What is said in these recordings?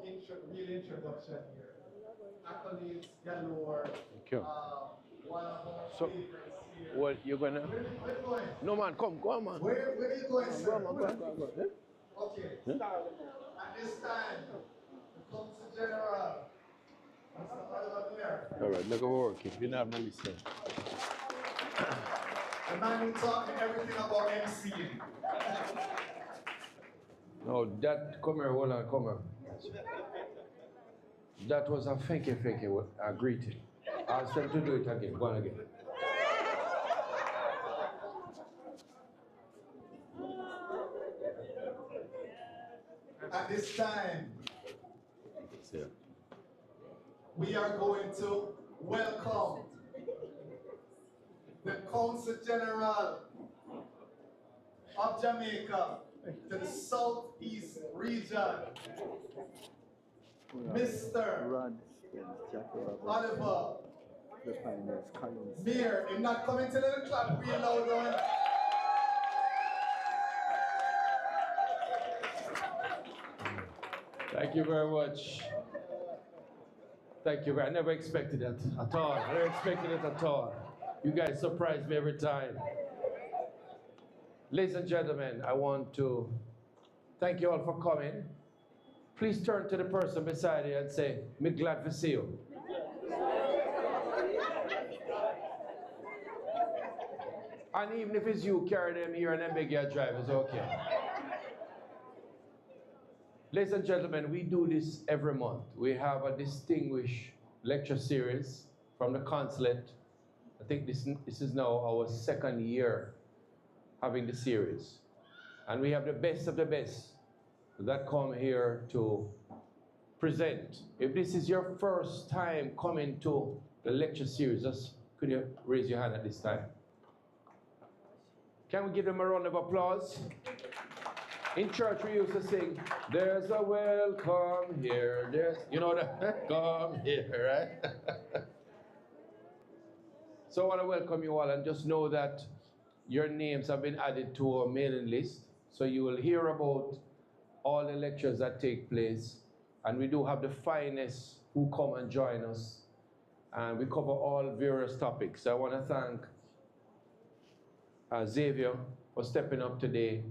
no real introduction here. Accolades galore. Thank you. One of our So, favorites here. what you're gonna? Where you going? No man, come, go on, man. Where are you going, sir? Go on, man, go on, go on, go on. Okay. Yeah? At this time, the Consul General, Mr. Oliver Mayor, All right, look over working. You don't have no listen. the man who taught me everything about MCing. No, that come here, hold on, come here. That was a fakey greeting. Ask them to do it again. Go on again. At this time, Yeah. we are going to welcome the Consul General of Jamaica to the Southeast region, Mr. Rod Spence, Jackie Roberts, Oliver the pioneers, Collins. Mayor. If not coming to the club, real loud one. Thank you very much. Thank you. I never expected that at all. I never expected it at all. You guys surprise me every time. Ladies and gentlemen, I want to thank you all for coming. Please turn to the person beside you and say, "Me glad to see you." And even if it's you, carry them here and then beg your drive, it's okay. Ladies and gentlemen, we do this every month. We have a distinguished lecture series from the consulate. I think this is now our second year having the series. And we have the best of the best that come here to present. If this is your first time coming to the lecture series, just could you raise your hand at this time? Can we give them a round of applause? In church we used to sing, "There's a welcome here, there's," you know that, come here, right? So I want to welcome you all and just know that your names have been added to our mailing list. So you will hear about all the lectures that take place. And we do have the finest who come and join us. And we cover all various topics. So I want to thank Xavier for stepping up today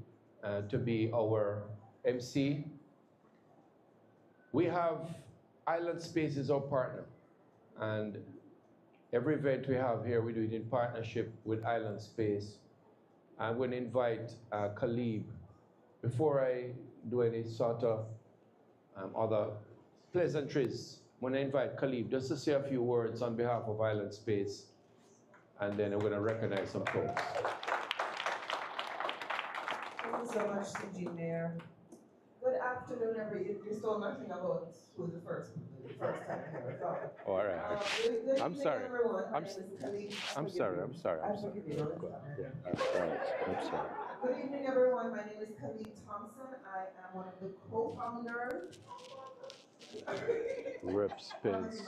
to be our MC. We have Island Space as our partner. And every event we have here, we do it in partnership with Island Space. I'm going to invite Khalib. Before I do any sort of other pleasantries, I'm going to invite Khalib just to say a few words on behalf of Island Space, and then I'm going to recognize some folks. Thank you so much, CG Mayor. Good afternoon, everybody. You stole my thing about who's the first time I ever thought. All right. Good I'm evening, sorry. everyone. I'm My name is Khalid. I'm sorry. I'm sorry. I forgive you. No, it's fine. Yeah. I'm sorry. Good evening, everyone. My name is Khalid Thompson. I am one of the co-founders. Rep Spence.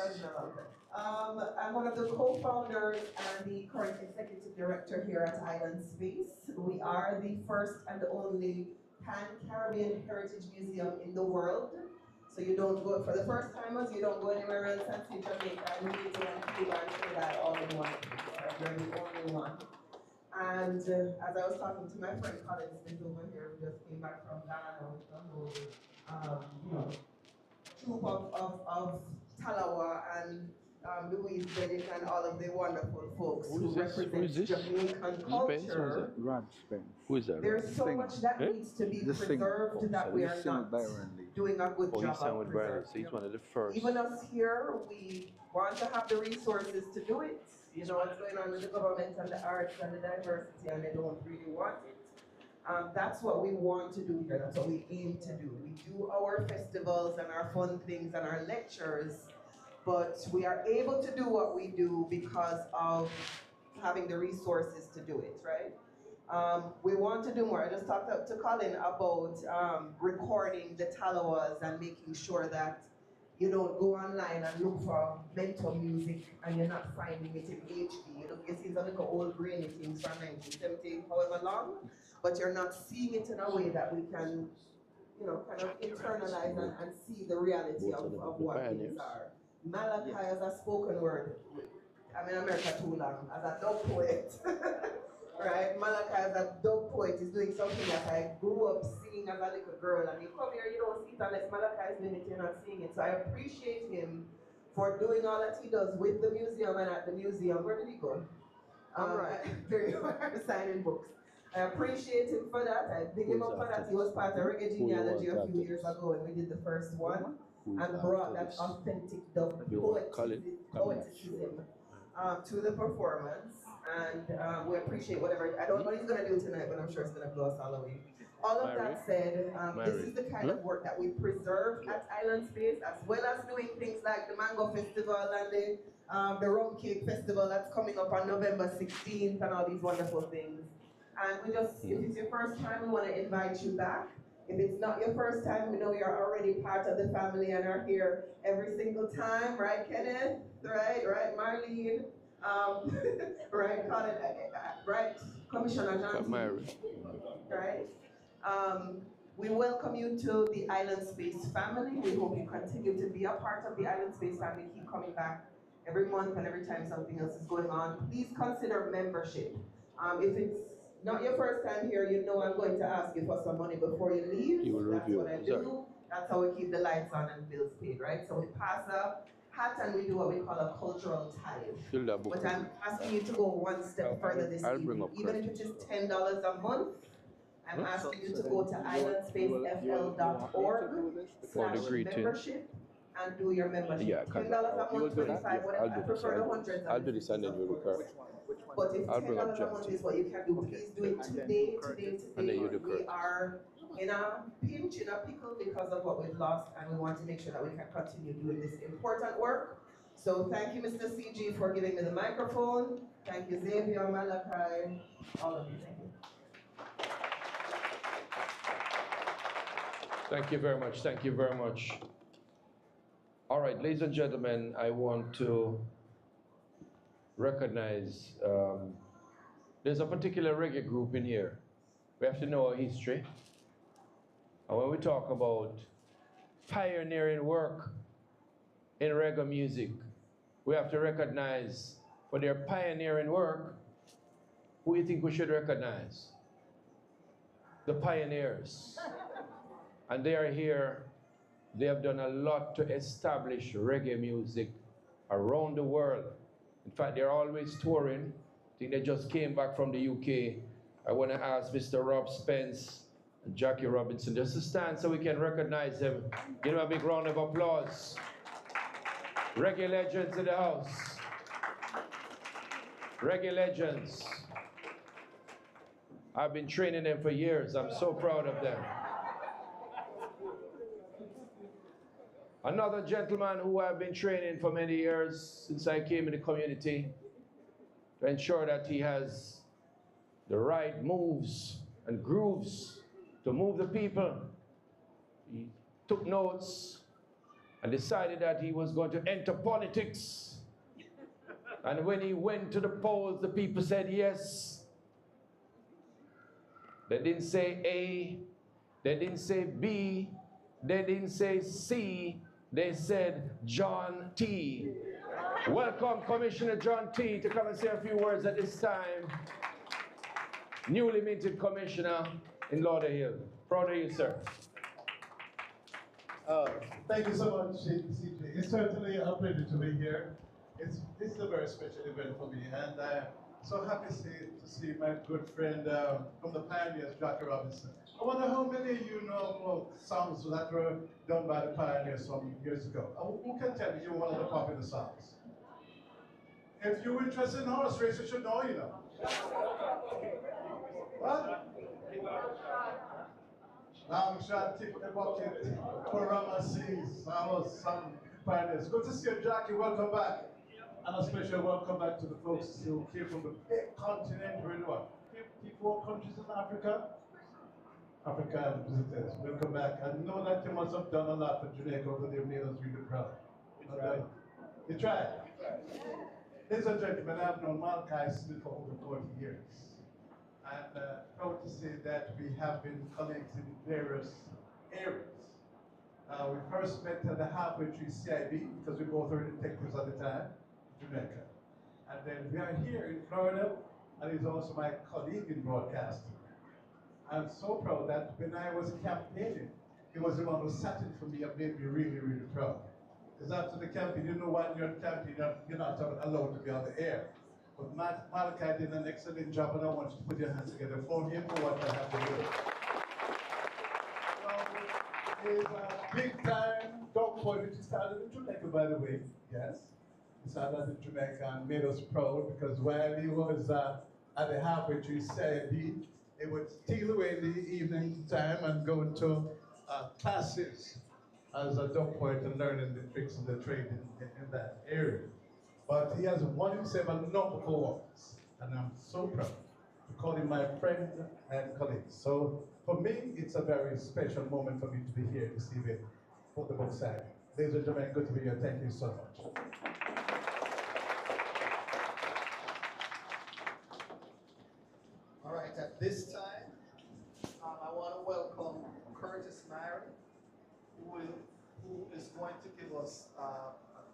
I'm one of the co-founders and the current executive director here at Island Space. We are the first and the only Pan-Caribbean Heritage Museum in the world. So you don't go, for the first timers, you don't go anywhere else and see Jamaica and Haiti and Cuba and Trinidad all in one place. We're the only one. And as I was talking to my friend Colin Smith over here, who just came back from Ghana with the whole, troop of Talawa and Louise Bennett and all of the wonderful folks who represent Jamaican culture. Rod Spence. Who is that? There's so much that Eh? needs to be The singer. preserved that we are not doing a good Oh, job he's sang of with Byron, so preserving. he's one of the first. Even us here, we want to have the resources to do it. You know what's going on with the government and the arts and the diversity, and they don't really want it. That's what we want to do here. That's what we aim to do. We do our festivals and our fun things and our lectures, but we are able to do what we do because of having the resources to do it, right? We want to do more. I just talked to Colin about recording the Talawas and making sure that you don't go online and look for mental music and you're not finding it in HD. You know, you see some little old grainy things from 1970, however long, but you're not seeing it in a way that we can kind of internalize and see the reality of what things are. Malachi as a spoken word, I'm in America too long, as a dub poet, right? Malachi as a dub poet is doing something that I grew up singing as a little girl, and you come here, you don't see it unless Malachi is doing it, you're not seeing it. So I appreciate him for doing all that he does with the museum and at the museum. Where did he go? There you are, signing books. I appreciate him for that. I big him up for that. He was part of Reggae Genealogy a few years ago when we did the first one and brought that authentic dub poeticism to the performance. And we appreciate whatever. I don't know what he's going to do tonight, but I'm sure it's going to blow us all away. All of that said, this is the kind of work that we preserve at Island Space, as well as doing things like the Mango Festival and the Rum Cake Festival that's coming up on November 16th and all these wonderful things. And we just, if it's your first time, we want to invite you back. If it's not your first time, we know you're already part of the family and are here every single time, right, Kenneth? Right, Marlene? Right, Colin, right, Commissioner Johnson? Right? We welcome you to the Island Space family. We hope you continue to be a part of the Island Space family. Keep coming back every month and every time something else is going on. Please consider membership. If it's not your first time here, you know I'm going to ask you for some money before you leave. That's what I do. That's how we keep the lights on and bills paid, right? So we pass a hat and we do what we call a cultural tithe. But I'm asking you to go one step further this evening. Even if it's just $10 a month, I'm asking you to go to islandspacefl.org/membership and do your membership. Yeah, $10 a month, 25, whatever. I prefer the hundreds. I'll do this and then you'll recur. But if $10 a month is what you can do, please do it today. And then you do We are in a pinch, in a pickle because of what we've lost, and we want to make sure that we can continue doing this important work. So thank you, Mr. CG, for giving me the microphone. Thank you, Xavier, Malachi, all of you. Thank you. Thank you very much. Thank you very much. All right, ladies and gentlemen, I want to recognize there's a particular reggae group in here. We have to know our history. And when we talk about pioneering work in reggae music, we have to recognize for their pioneering work, who do you think we should recognize? The pioneers. And they are here. They have done a lot to establish reggae music around the world. In fact, they're always touring. I think they just came back from the UK. I want to ask Mr. Rob Spence and Jackie Robinson just to stand so we can recognize them. Give them a big round of applause. Reggae legends in the house. Reggae legends. I've been training them for years. I'm so proud of them. Another gentleman who I've been training for many years since I came in the community to ensure that he has the right moves and grooves to move the people. He took notes and decided that he was going to enter politics. And when he went to the polls, the people said yes. They didn't say A, they didn't say B, they didn't say C, they said John T. Welcome, Commissioner John T, to come and say a few words at this time. Newly minted commissioner in Lauderhill. Proud of you, sir. Thank you so much, CJ. It's certainly a pleasure to be here. This is a very special event for me, and I'm so happy to see my good friend from the Pioneers, Jackie Robinson. I wonder how many of you know about songs that were done by the Pioneers some years ago. Who can tell me you're one of the popular songs? If you're interested in horse race, you should know, you know. What? Long shot, tip the bucket, Kurama seas, some Pioneers. Good to see you, Jackie. Welcome back. And a special welcome back to the folks who came from the big continent, really what? 54 countries in Africa? African visitors, welcome back. I know that you must have done a lot for Jamaica, but they've made us really proud. You tried. Ladies and gentlemen, I've known Malachi Smith for over 40 years. And proud to say that we have been colleagues in various areas. We first met at the Halfway Tree CIB because we both were detectives at the time, Jamaica. And then we are here in Florida, and he's also my colleague in broadcasting. I'm so proud that when I was campaigning, he was the one who sat in for me and made me really, really proud. Because after the campaign, you know when you're campaigning, you're not allowed to be on the air. But Malachi did an excellent job, and I want you to put your hands together for him for what I have to do. So, he's a big time dog boy, which he started in Jamaica, by the way. Yes. He started in Jamaica and made us proud because while he was at the Halfway Tree CIB, he would steal away in the evening time and go to classes as a dog poet and learning the tricks of the trade in that area. But he has won himself a number of awards, and I'm so proud to call him my friend and colleague. So for me, it's a very special moment for me to be here this evening for the book signing. Ladies and gentlemen, good to be here. Thank you so much. All right, at this time, I want to welcome Curtis Myrie, who is going to give us a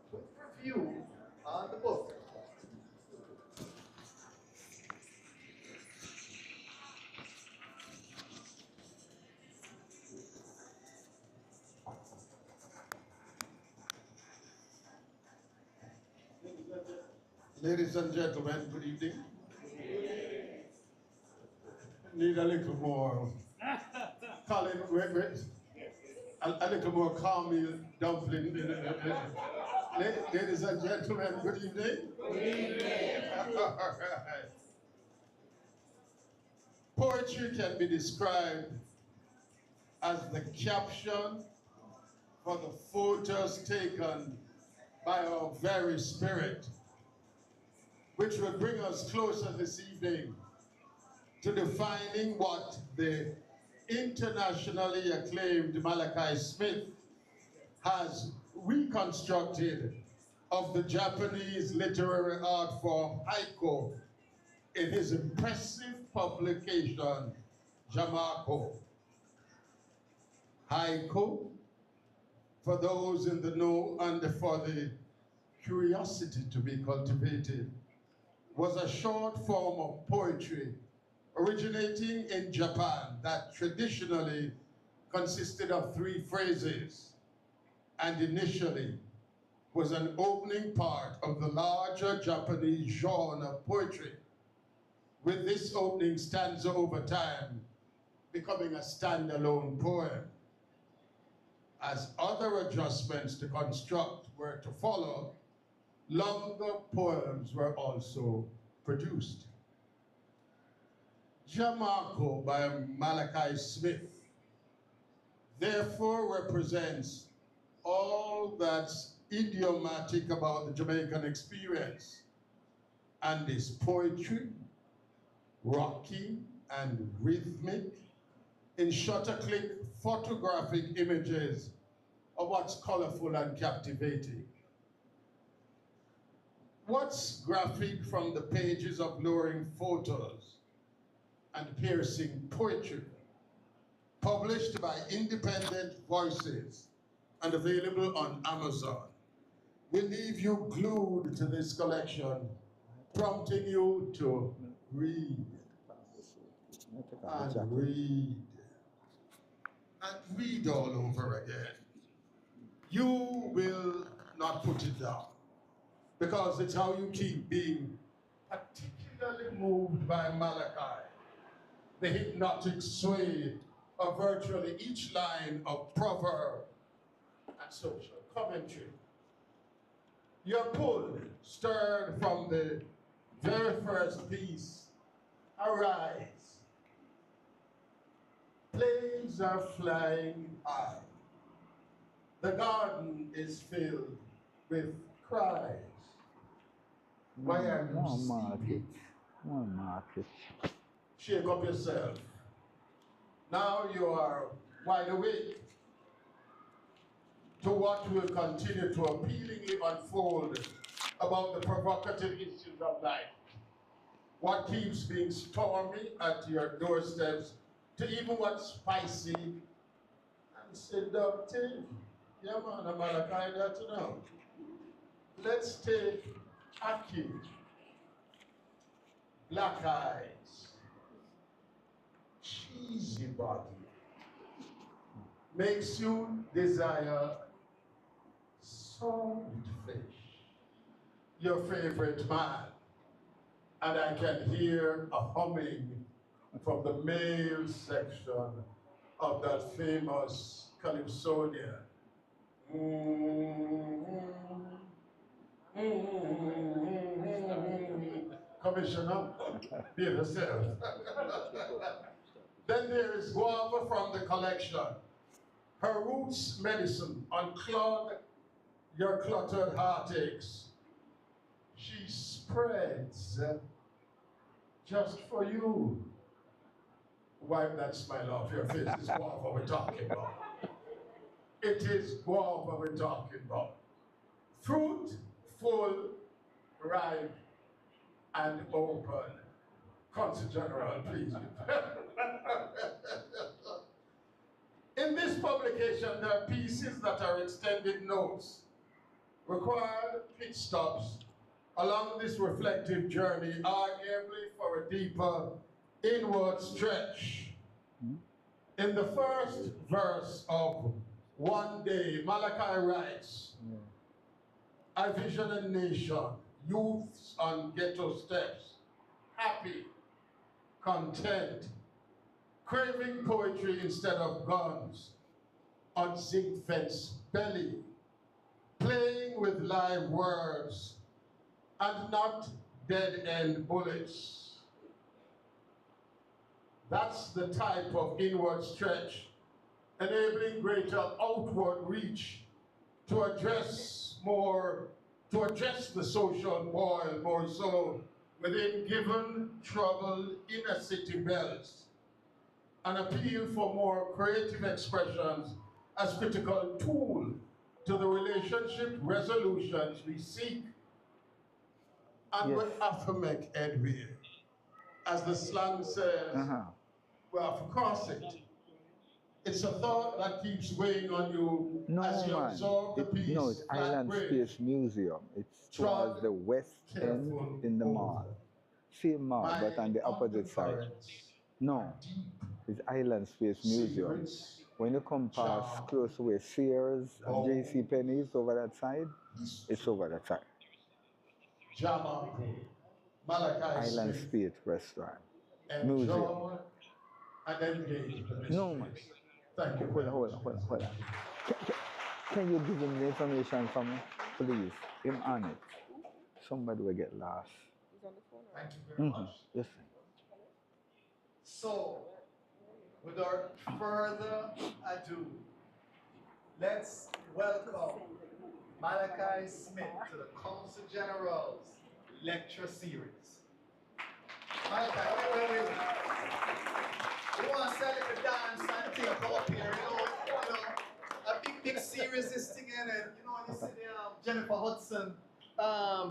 quick review on the book. Ladies and gentlemen, good evening. Need a little more Colin, a little more caramel dumpling. Ladies and gentlemen, good evening. Good evening. All right. Poetry can be described as the caption for the photos taken by our very spirit, which will bring us closer this evening to defining what the internationally acclaimed Malachi Smith has reconstructed of the Japanese literary art form haiku in his impressive publication, Jamako. Haiku, for those in the know and for the curiosity to be cultivated, was a short form of poetry originating in Japan that traditionally consisted of 3 phrases and initially was an opening part of the larger Japanese genre of poetry, with this opening stanza over time becoming a standalone poem. As other adjustments to construct were to follow, longer poems were also produced. Jamako by Malachi Smith therefore represents all that's idiomatic about the Jamaican experience and is poetry, rocky and rhythmic, in shutter-click photographic images of what's colorful and captivating. What's graphic from the pages of luring photos and piercing poetry, published by Independent Voices and available on Amazon, will leave you glued to this collection, prompting you to read and read and read all over again. You will not put it down, because it's how you keep being particularly moved by Malachi, the hypnotic sway of virtually each line of proverb and social commentary. You're pulled, stirred from the very first piece, arise. Planes are flying high. The garden is filled with cries. Why are you sleeping? Shake up yourself. Now you are wide awake to what will continue to appealingly unfold about the provocative issues of life. What keeps being stormy at your doorsteps, to even what's spicy and Seductive. Yeah, man, I'm gonna kind that now. Let's take Aki. Black eyes. Cheesy body. Makes you desire salt fish. Your favorite man. And I can hear a humming from the male section of that famous Calypsonian. Commissioner, be yourself. Then there is guava from the collection. Her roots medicine unclog your cluttered heartaches. She spreads just for you. Wipe that smile off your face. It's guava we're talking about. It is guava we're talking about. Fruit, full, ripe, and open. Consul General, please. In this publication, there are pieces that are extended notes, required pit stops along this reflective journey, arguably for a deeper inward stretch. In the first verse of One Day, Malachi writes, I vision a nation, youths on ghetto steps, happy, content, craving poetry instead of guns, on zinc fence belly, playing with live words and not dead-end bullets. That's the type of inward stretch, enabling greater outward reach to address the social boil more so within given troubled inner city belts. An appeal for more creative expressions as critical tool to the relationship resolutions we seek. And Yes. with Afamec Edwin, as the slang says, we have to cross it. It's a thought that keeps weighing on you No, as you man. absorb the piece. No, it's Island Space Museum. It's towards the west end in the mall. Same mall, but on the opposite side. No, it's Island Space Museum. When you come past close away Sears and J.C. Penney's over that side, it's over that side. Jama, Malachi Island Smith, Space Restaurant. enjoy Museum. and engage the No, man. mysteries. Thank you. Hold on. Can you give him the information for me? Please. Him on it. Somebody will get lost. Thank you very much. Yes. So, without further ado, let's welcome Malachi Smith to the Consul General's lecture series. Malachi, wait. We want to set up a dance and thing come up here, a big series this thing, and you see the Jennifer Hudson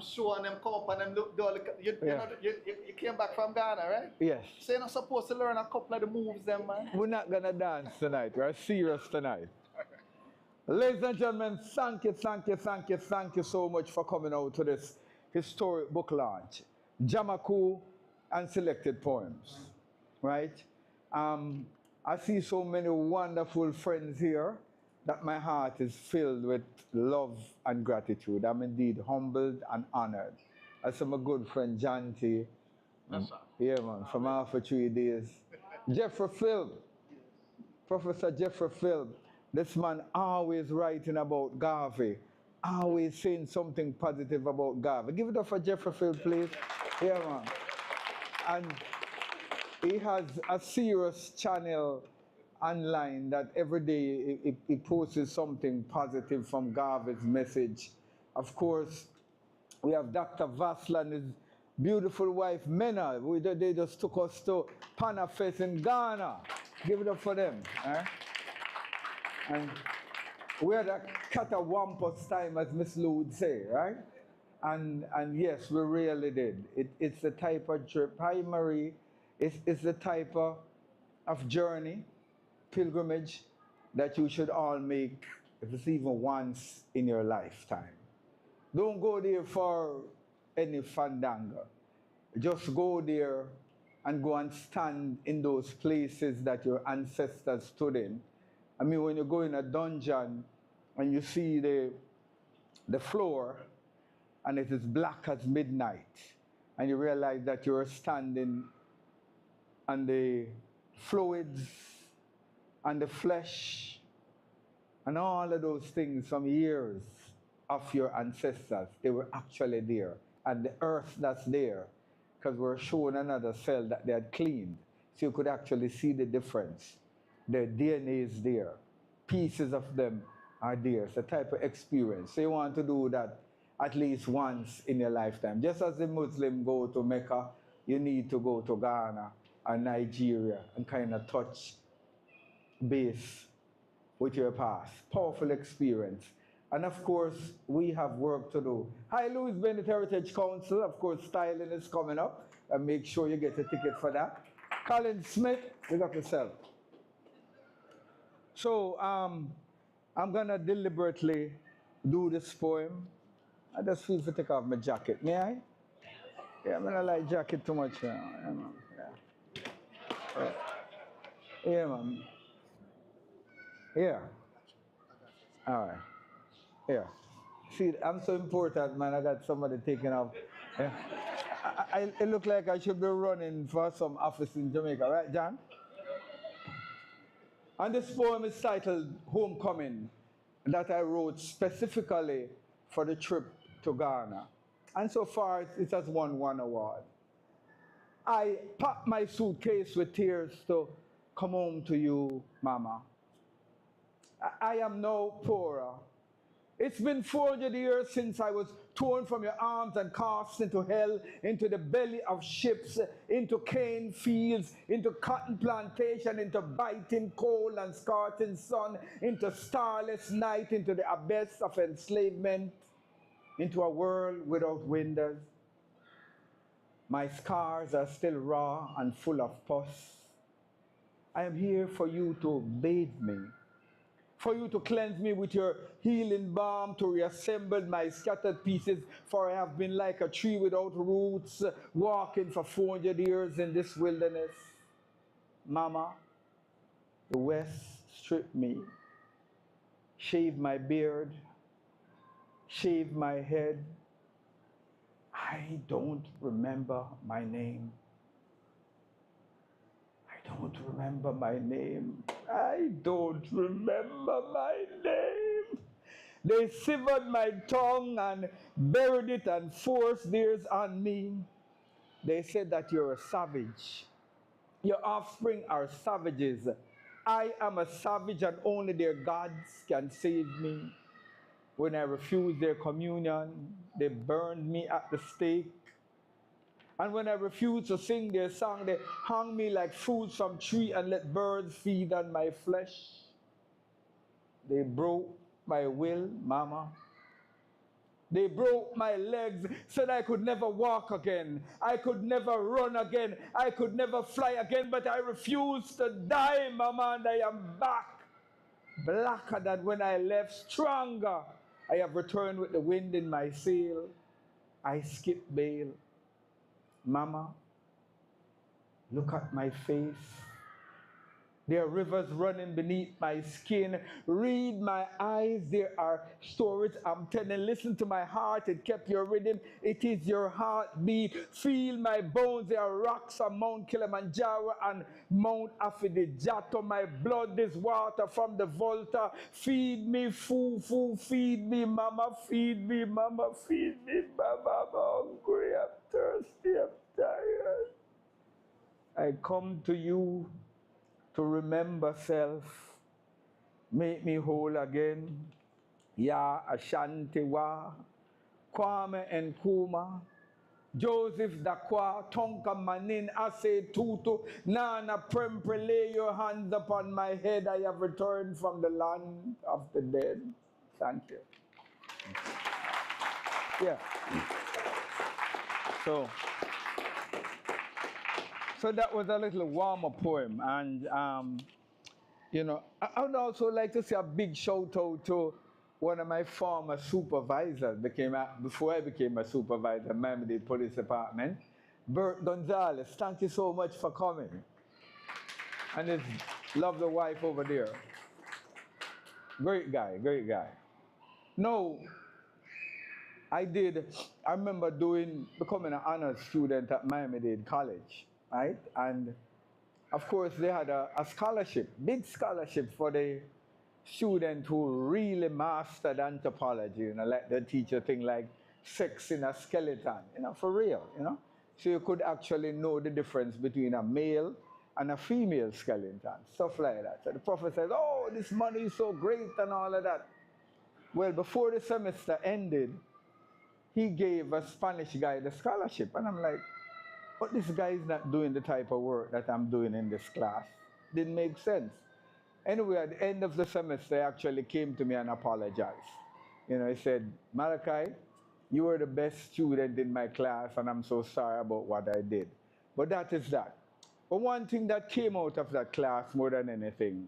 show and them come up and them look, you came back from Ghana, right? Yes. So you're not supposed to learn a couple of the moves them, man. We're not gonna dance tonight. We're serious tonight. Ladies and gentlemen, thank you so much for coming out to this historic book launch. Jamaku and Selected Poems, right? I see so many wonderful friends here that my heart is filled with love and gratitude. I'm indeed humbled and honored. I see my good friend Janty. Yeah, man, from after 3 days. Jeffrey Philp, Professor Jeffrey Philp. This man always writing about Garvey, always saying something positive about Garvey. Give it up for Jeffrey Philp, please. Yeah, man. And he has a serious channel online that every day he posts something positive from Garvey's message. Of course, we have Dr. Vassla and his beautiful wife, Mena. They just took us to Panafest in Ghana. Give it up for them. And we had a catawampus time, as Miss Lou would say, right? And yes, we really did. It's the type of trip. Hi, Marie. It's the type of journey, pilgrimage that you should all make, if it's even once in your lifetime. Don't go there for any fandango. Just go there and go and stand in those places that your ancestors stood in. I mean, when you go in a dungeon and you see the floor and it is black as midnight, and you realize that you're standing on the fluids and the flesh and all of those things from years of your ancestors, they were actually there. And the earth that's there, because we're showing another cell that they had cleaned, so you could actually see the difference. Their DNA is there. Pieces of them are there. It's a type of experience. So you want to do that at least once in your lifetime. Just as the Muslim go to Mecca, you need to go to Ghana or Nigeria and kind of touch base with your past. Powerful experience. And of course, we have work to do. Hi, Louis Bennett Heritage Council. Of course, styling is coming up. And make sure you get a ticket for that. Colin Smith, you got yourself. So, I'm going to deliberately do this poem. I just feel to take off my jacket. May I? Yeah, I don't like jacket too much now. Yeah, man. Yeah. All right. Yeah. See, I'm so important, man. I got somebody taking off. Yeah. It look like I should be running for some office in Jamaica, right, John? And this poem is titled Homecoming, that I wrote specifically for the trip to Ghana. And so far, it has won one award. I packed my suitcase with tears to come home to you, Mama. I am now poorer. It's been 400 years since I was torn from your arms and cast into hell, into the belly of ships, into cane fields, into cotton plantation, into biting cold and scorching sun, into starless night, into the abyss of enslavement, into a world without windows. My scars are still raw and full of pus. I am here for you to bathe me, for you to cleanse me with your healing balm, to reassemble my scattered pieces, for I have been like a tree without roots, walking for 400 years in this wilderness. Mama, the West stripped me, shaved my beard, shaved my head. I don't remember my name. I don't remember my name. I don't remember my name. They severed my tongue and buried it and forced theirs on me. They said that you're a savage. Your offspring are savages. I am a savage and only their gods can save me. When I refused their communion, they burned me at the stake. And when I refused to sing their song, they hung me like fruits from tree and let birds feed on my flesh. They broke my will, Mama. They broke my legs, said I could never walk again. I could never run again. I could never fly again, but I refused to die, Mama, and I am back. Blacker than when I left, stronger. I have returned with the wind in my sail. I skipped bail. Mama, look at my face. There are rivers running beneath my skin. Read my eyes. There are stories I'm telling. Listen to my heart. It kept your rhythm. It is your heartbeat. Feel my bones. There are rocks on Mount Kilimanjaro and Mount Afidjato. My blood is water from the Volta. Feed me, foo, feed me, Mama. Feed me, Mama. Feed me, Mama. I'm hungry. I'm thirsty. I'm tired. I come to you to remember self, make me whole again. Ya Ashantiwa, Kwame Nkrumah, Joseph Dakwa, Tonka Manin, Ase Tutu, Nana Prempeh, lay your hands upon my head. I have returned from the land of the dead. Thank you. Yeah. So that was a little warm-up poem, and You know, I would also like to say a big shout out to one of my former supervisors before I became a supervisor at Miami-Dade Police Department, Bert Gonzalez. Thank you so much for coming. And his lovely wife over there. Great guy, great guy. No, I remember becoming an honors student at Miami-Dade College, right? And of course, they had a scholarship, big scholarship for the student who really mastered anthropology, you know, like the teacher thing like sex in a skeleton, you know, for real, you know. So you could actually know the difference between a male and a female skeleton, stuff like that. So the prophet says, oh, this money is so great and all of that. Well, before the semester ended, he gave a Spanish guy the scholarship. And I'm like, but this guy is not doing the type of work that I'm doing in this class. Didn't make sense. Anyway, at the end of the semester, he actually came to me and apologized. You know, he said, Malachi, you were the best student in my class, and I'm so sorry about what I did. But that is that. But one thing that came out of that class more than anything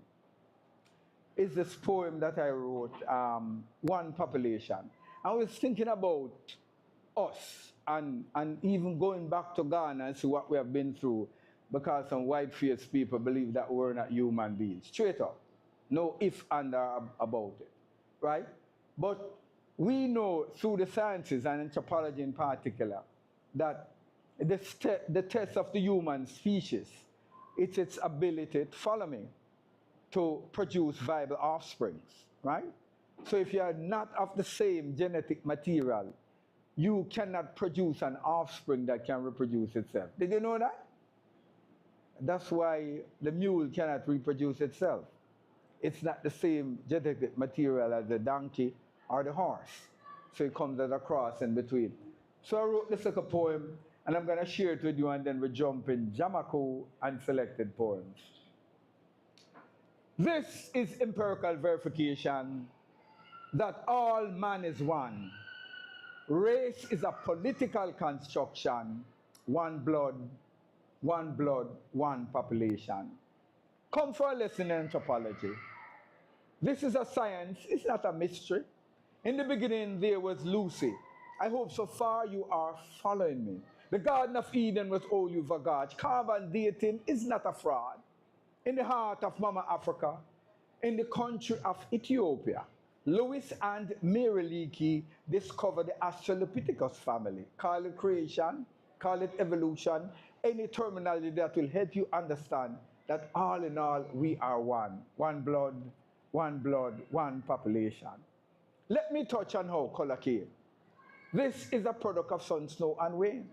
is this poem that I wrote, One Population. I was thinking about us and even going back to Ghana and see what we have been through, because some white-faced people believe that we're not human beings. Straight up. No if and about it, right? But we know through the sciences and anthropology in particular that the test of the human species, it's its ability, follow me, to produce viable offsprings, right? So if you are not of the same genetic material, you cannot produce an offspring that can reproduce itself. Did you know that? That's why the mule cannot reproduce itself. It's not the same genetic material as the donkey or the horse. So it comes as a cross in between. So I wrote this like a poem, and I'm going to share it with you, and then we jump in Jamaku and selected poems. This is empirical verification that all man is one. Race is a political construction, one blood, one population. Come for a lesson in anthropology. This is a science, it's not a mystery. In the beginning, there was Lucy. I hope so far you are following me. The Garden of Eden was Ouvagage. Carbon dating is not a fraud. In the heart of Mama Africa, in the country of Ethiopia, Lewis and Mary Leakey discovered the Australopithecus family. Call it creation, call it evolution, any terminology that will help you understand that all in all, we are one. One blood, one population. Let me touch on how color came. This is a product of sun, snow, and wind.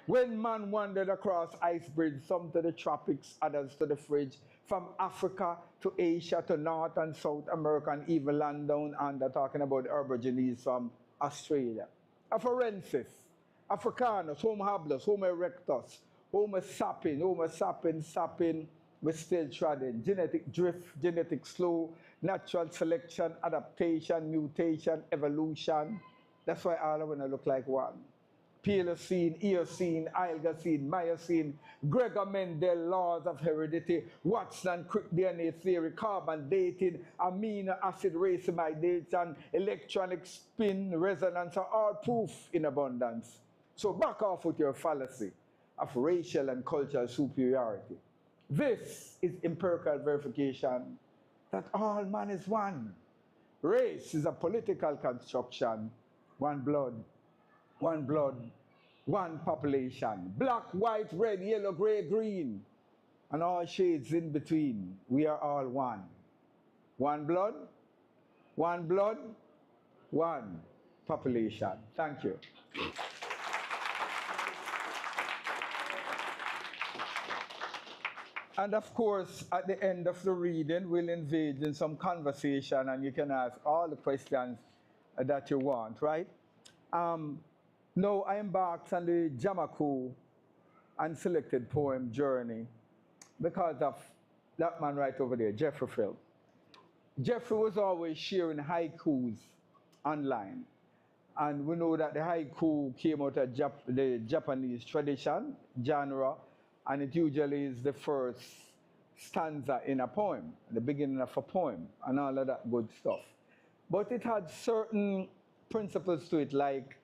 When man wandered across ice bridge, some to the tropics, others to the fridge, from Africa to Asia to North and South America, and even land down under, talking about the Aborigines from Australia. Afarensis, Africanus, Homo habilis, Homo erectus, Homo sapien, we're still treading. Genetic drift, genetic slow, natural selection, adaptation, mutation, evolution. That's why all of them look like one. Paleocene, Eocene, Oligocene, Miocene, Gregor Mendel, laws of heredity, Watson, Crick DNA theory, carbon dating, amino acid racemidation, electronic spin resonance are all proof in abundance. So back off with your fallacy of racial and cultural superiority. This is empirical verification that all man is one. Race is a political construction, one blood, one population. Black, white, red, yellow, gray, green, and all shades in between. We are all one. One blood, one population. Thank you. And of course, at the end of the reading, we'll engage in some conversation, and you can ask all the questions that you want, right? Now, I embarked on the Jamaku and selected poem journey because of that man right over there, Jeffrey Phil. Jeffrey was always sharing haikus online. And we know that the haiku came out of the Japanese tradition, genre, and it usually is the first stanza in a poem, the beginning of a poem, and all of that good stuff. But it had certain principles to it, like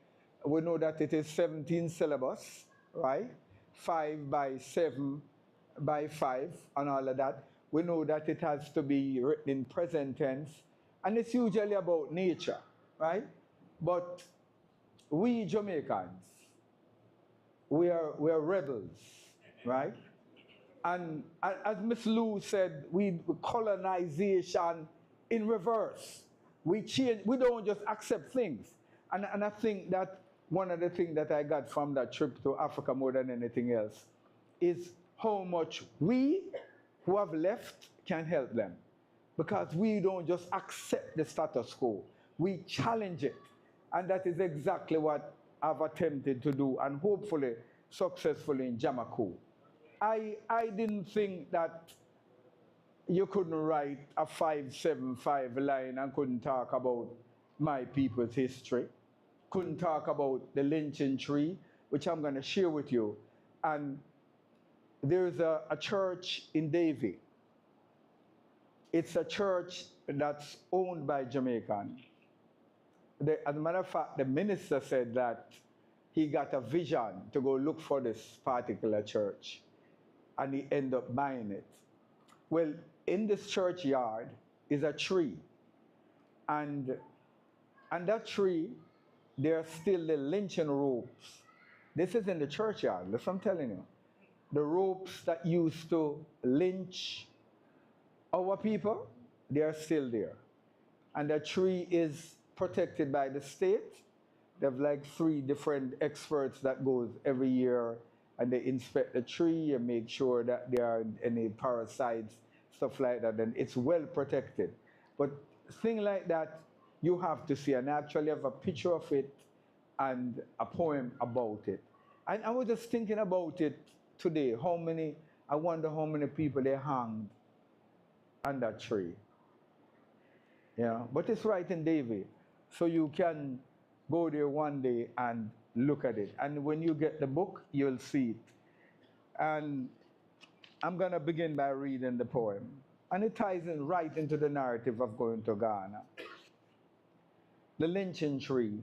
we know that it is 17 syllables, right? 5 by 7 by 5, and all of that. We know that it has to be written in present tense, and it's usually about nature, right? But we Jamaicans, we are rebels, right? And as Miss Lou said, we colonization in reverse. We change, we don't just accept things. And I think that one of the things that I got from that trip to Africa more than anything else is how much we who have left can help them. Because we don't just accept the status quo, we challenge it. And that is exactly what I've attempted to do, and hopefully successfully in Jamaku. I didn't think that you couldn't write a 575 line and couldn't talk about my people's history, couldn't talk about the lynching tree, which I'm going to share with you. And there's a church in Davie. It's a church that's owned by Jamaican. As a matter of fact, the minister said that he got a vision to go look for this particular church, and he ended up buying it. Well, in this churchyard is a tree, and that tree, there are still the lynching ropes. This is in the churchyard, that's what I'm telling you. The ropes that used to lynch our people, they are still there. And the tree is protected by the state. They have like 3 different experts that goes every year, and they inspect the tree and make sure that there aren't any parasites, stuff like that, and it's well protected. But thing like that, you have to see, and I actually have a picture of it and a poem about it. And I was just thinking about it today, I wonder how many people they hanged on that tree. Yeah, but it's right in Davie. So you can go there one day and look at it. And when you get the book, you'll see it. And I'm going to begin by reading the poem. And it ties in right into the narrative of going to Ghana. The lynching tree.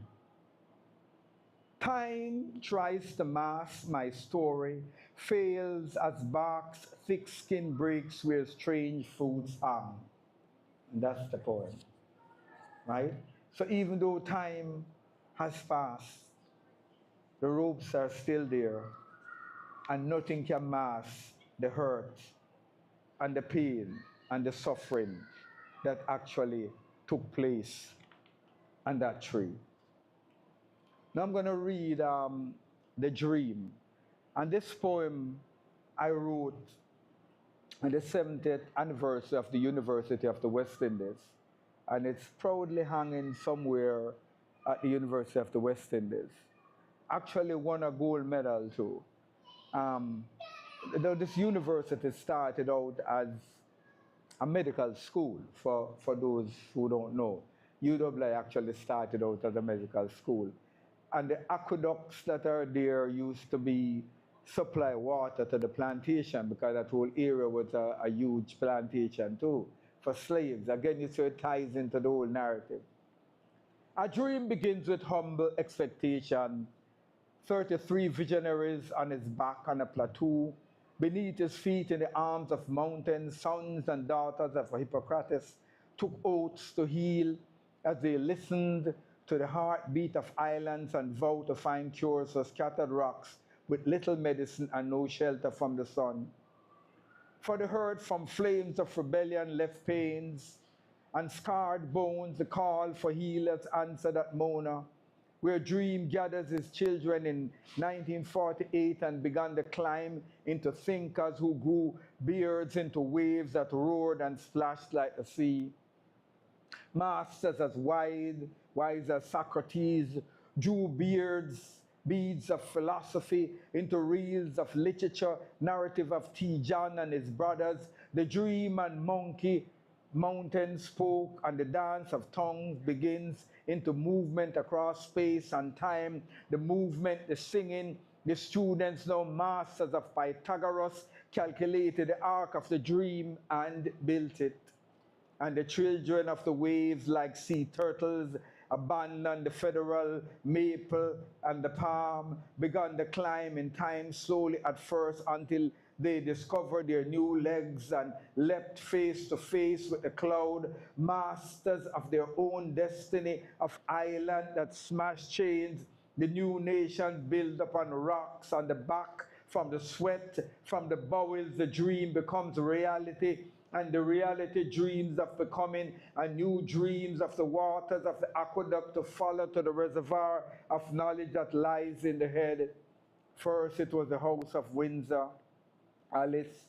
Time tries to mask my story, fails as bark's thick skin breaks where strange fruits hang. And that's the poem, right? So even though time has passed, the ropes are still there, and nothing can mask the hurt and the pain and the suffering that actually took place on that tree. Now I'm going to read The Dream. And this poem I wrote on the 70th anniversary of the University of the West Indies. And it's proudly hanging somewhere at the University of the West Indies. Actually won a gold medal too. This university started out as a medical school, for those who don't know. UWI actually started out as a medical school. And the aqueducts that are there used to be supply water to the plantation, because that whole area was a huge plantation too, for slaves. Again, you see it ties into the whole narrative. A dream begins with humble expectation. 33 visionaries on his back on a plateau. Beneath his feet in the arms of mountains, sons and daughters of Hippocrates took oaths to heal as they listened to the heartbeat of islands and vowed to find cures for scattered rocks with little medicine and no shelter from the sun. For the hurt from flames of rebellion left pains and scarred bones, the call for healers answered at Mona, where dream gathers his children in 1948 and began the climb into thinkers who grew beards into waves that roared and splashed like the sea. Masters as wise as Socrates drew beads of philosophy into reels of literature, narrative of Tijan and his brothers. The dream and monkey mountain spoke, and the dance of tongues begins into movement across space and time. The movement, the singing, the students now masters of Pythagoras, calculated the ark of the dream and built it. And the children of the waves, like sea turtles, abandoned the federal maple and the palm, began to climb in time slowly at first until they discovered their new legs and leapt face to face with the cloud, masters of their own destiny of island that smashed chains. The new nation built upon rocks on the back, from the sweat, from the bowels, the dream becomes reality. And the reality dreams of becoming, and new dreams of the waters of the aqueduct to follow to the reservoir of knowledge that lies in the head. First it was the house of Windsor, Alice,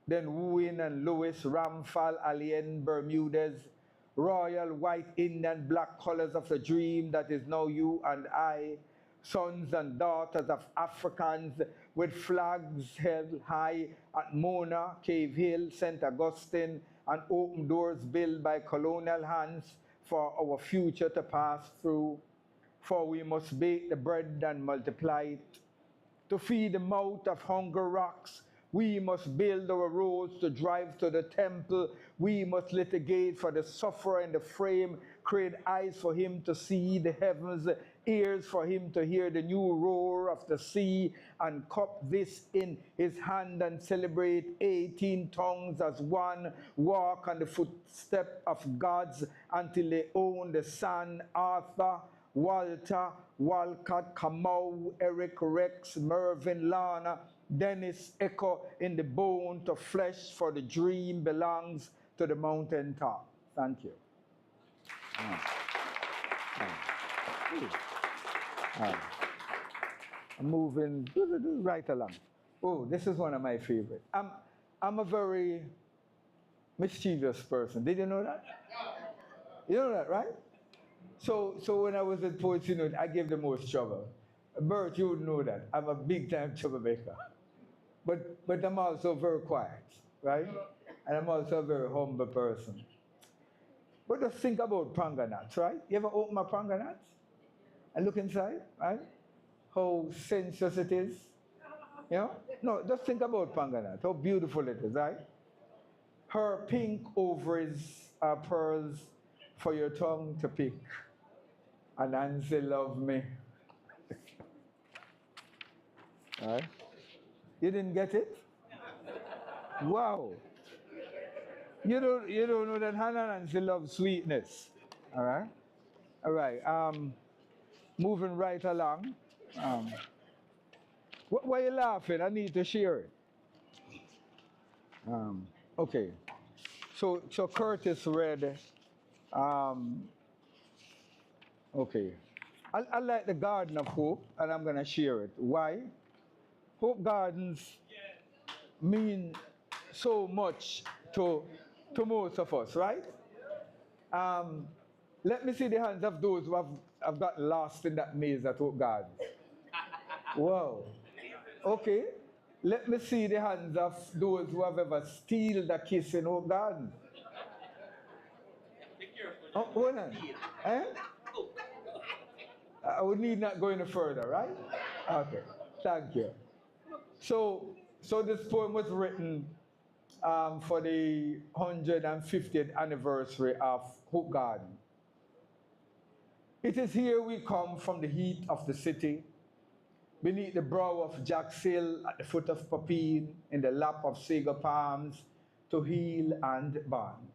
then Wooing and Lewis, Ramphal, Alien, Bermudez, royal white Indian black colors of the dream that is now you and I, sons and daughters of Africans with flags held high at Mona, Cave Hill, St. Augustine, and open doors built by colonial hands for our future to pass through. For we must bake the bread and multiply it. To feed the mouth of hunger rocks, we must build our roads to drive to the temple. We must litigate for the sufferer in the frame, create eyes for him to see the heavens, ears for him to hear the new roar of the sea, and cup this in his hand and celebrate 18 tongues as one, walk on the footstep of gods until they own the sun. Arthur, Walter, Walcott, Kamau, Eric, Rex, Mervyn, Lana, Dennis, echo in the bone to flesh, for the dream belongs to the mountaintop. Thank you. I'm moving right along. Oh, this is one of my favorites. I'm a very mischievous person. Did you know that? You know that, right? So when I was at Poets Unit, I gave the most trouble. Bert, you would know that. I'm a big-time troublemaker. But I'm also very quiet, right? And I'm also a very humble person. But just think about Pranganats, right? You ever open a Pranganats and look inside, right? How sensuous it is. You know? No, just think about Pranganats, how beautiful it is, right? Her pink ovaries are pearls for your tongue to pick. And Nancy love me. All right? You didn't get it? Wow. You don't know that Hannah Nancy loves sweetness. All right? All right. Moving right along. Why are you laughing? I need to share it. Okay. So Curtis read. Okay. I like the Garden of Hope, and I'm going to share it. Why? Hope Gardens mean so much to most of us, right? Let me see the hands of those who have gotten lost in that maze at Hope Gardens. Wow. Okay. Let me see the hands of those who have ever stealed a kiss in Hope Gardens. Oh, hold on. Eh? I would need not go any further, right? Okay. Thank you. So this poem was written for the 150th anniversary of Hope Garden. It is here we come from the heat of the city, beneath the brow of Jack's Hill, at the foot of Papine, in the lap of sago palms, to heal and bond,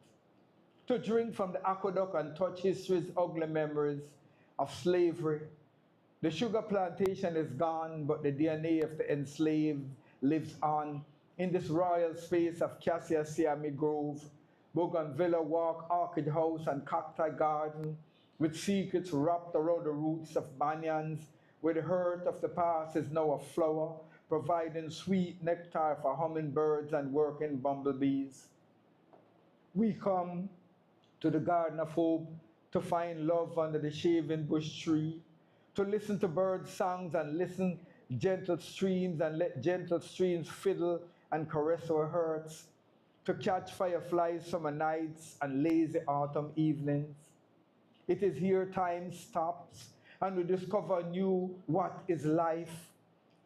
to drink from the aqueduct and touch history's ugly memories of slavery. The sugar plantation is gone, but the DNA of the enslaved lives on in this royal space of Cassia Siami Grove, Bougainvillea Walk, Orchid House, and Cacti Garden, with secrets wrapped around the roots of banyans, where the hurt of the past is now a flower, providing sweet nectar for hummingbirds and working bumblebees. We come to the Garden of Hope to find love under the shaving bush tree, to listen to bird songs and listen gentle streams and let gentle streams fiddle and caress our hearts, to catch fireflies summer nights and lazy autumn evenings. It is here time stops and we discover anew what is life,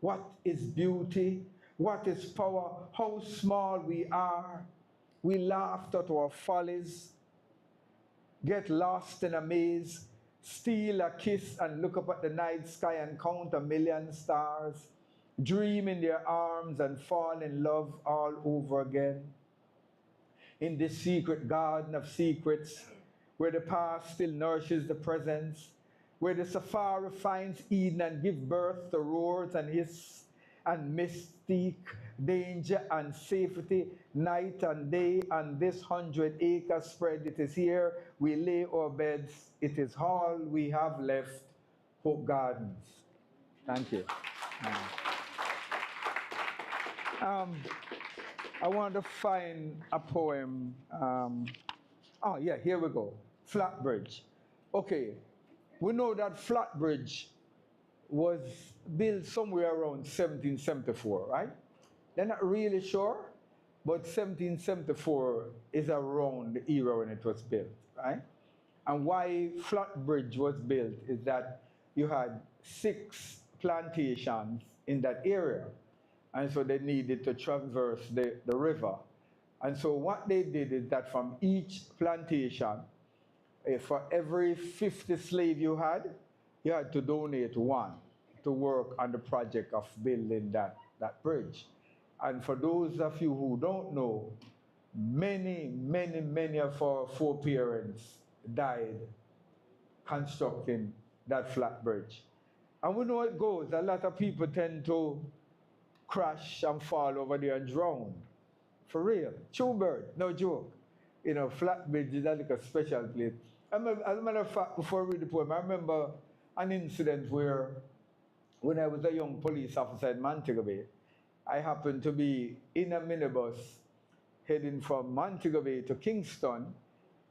what is beauty, What is power? How small we are. We laughed at our follies, get lost in a maze, steal a kiss and look up at the night sky and count a million stars, dream in their arms and fall in love all over again. In this secret garden of secrets, where the past still nourishes the present, where the safari finds Eden and gives birth to roars and hiss and mystique, danger and safety, night and day, and this 100-acre spread, it is here we lay our beds, it is all we have left, Hope Gardens. Thank you. I want to find a poem. Oh yeah, here we go. Flatbridge. Okay, we know that Flatbridge was built somewhere around 1774, right? They're not really sure, but 1774 is around the era when it was built, right? And why Flatbridge was built is that you had 6 plantations in that area. And so they needed to traverse the river. And so what they did is that from each plantation, for every 50 slaves you had to donate 1 to work on the project of building that bridge. And for those of you who don't know, many of our foreparents died constructing that flat bridge. And we know it goes. A lot of people tend to crash and fall over there and drown. For real. True bird, no joke. You know, Flatbridge is like a special place. As a matter of fact, before I read the poem, I remember an incident where, when I was a young police officer in Montego Bay, I happened to be in a minibus heading from Montego Bay to Kingston,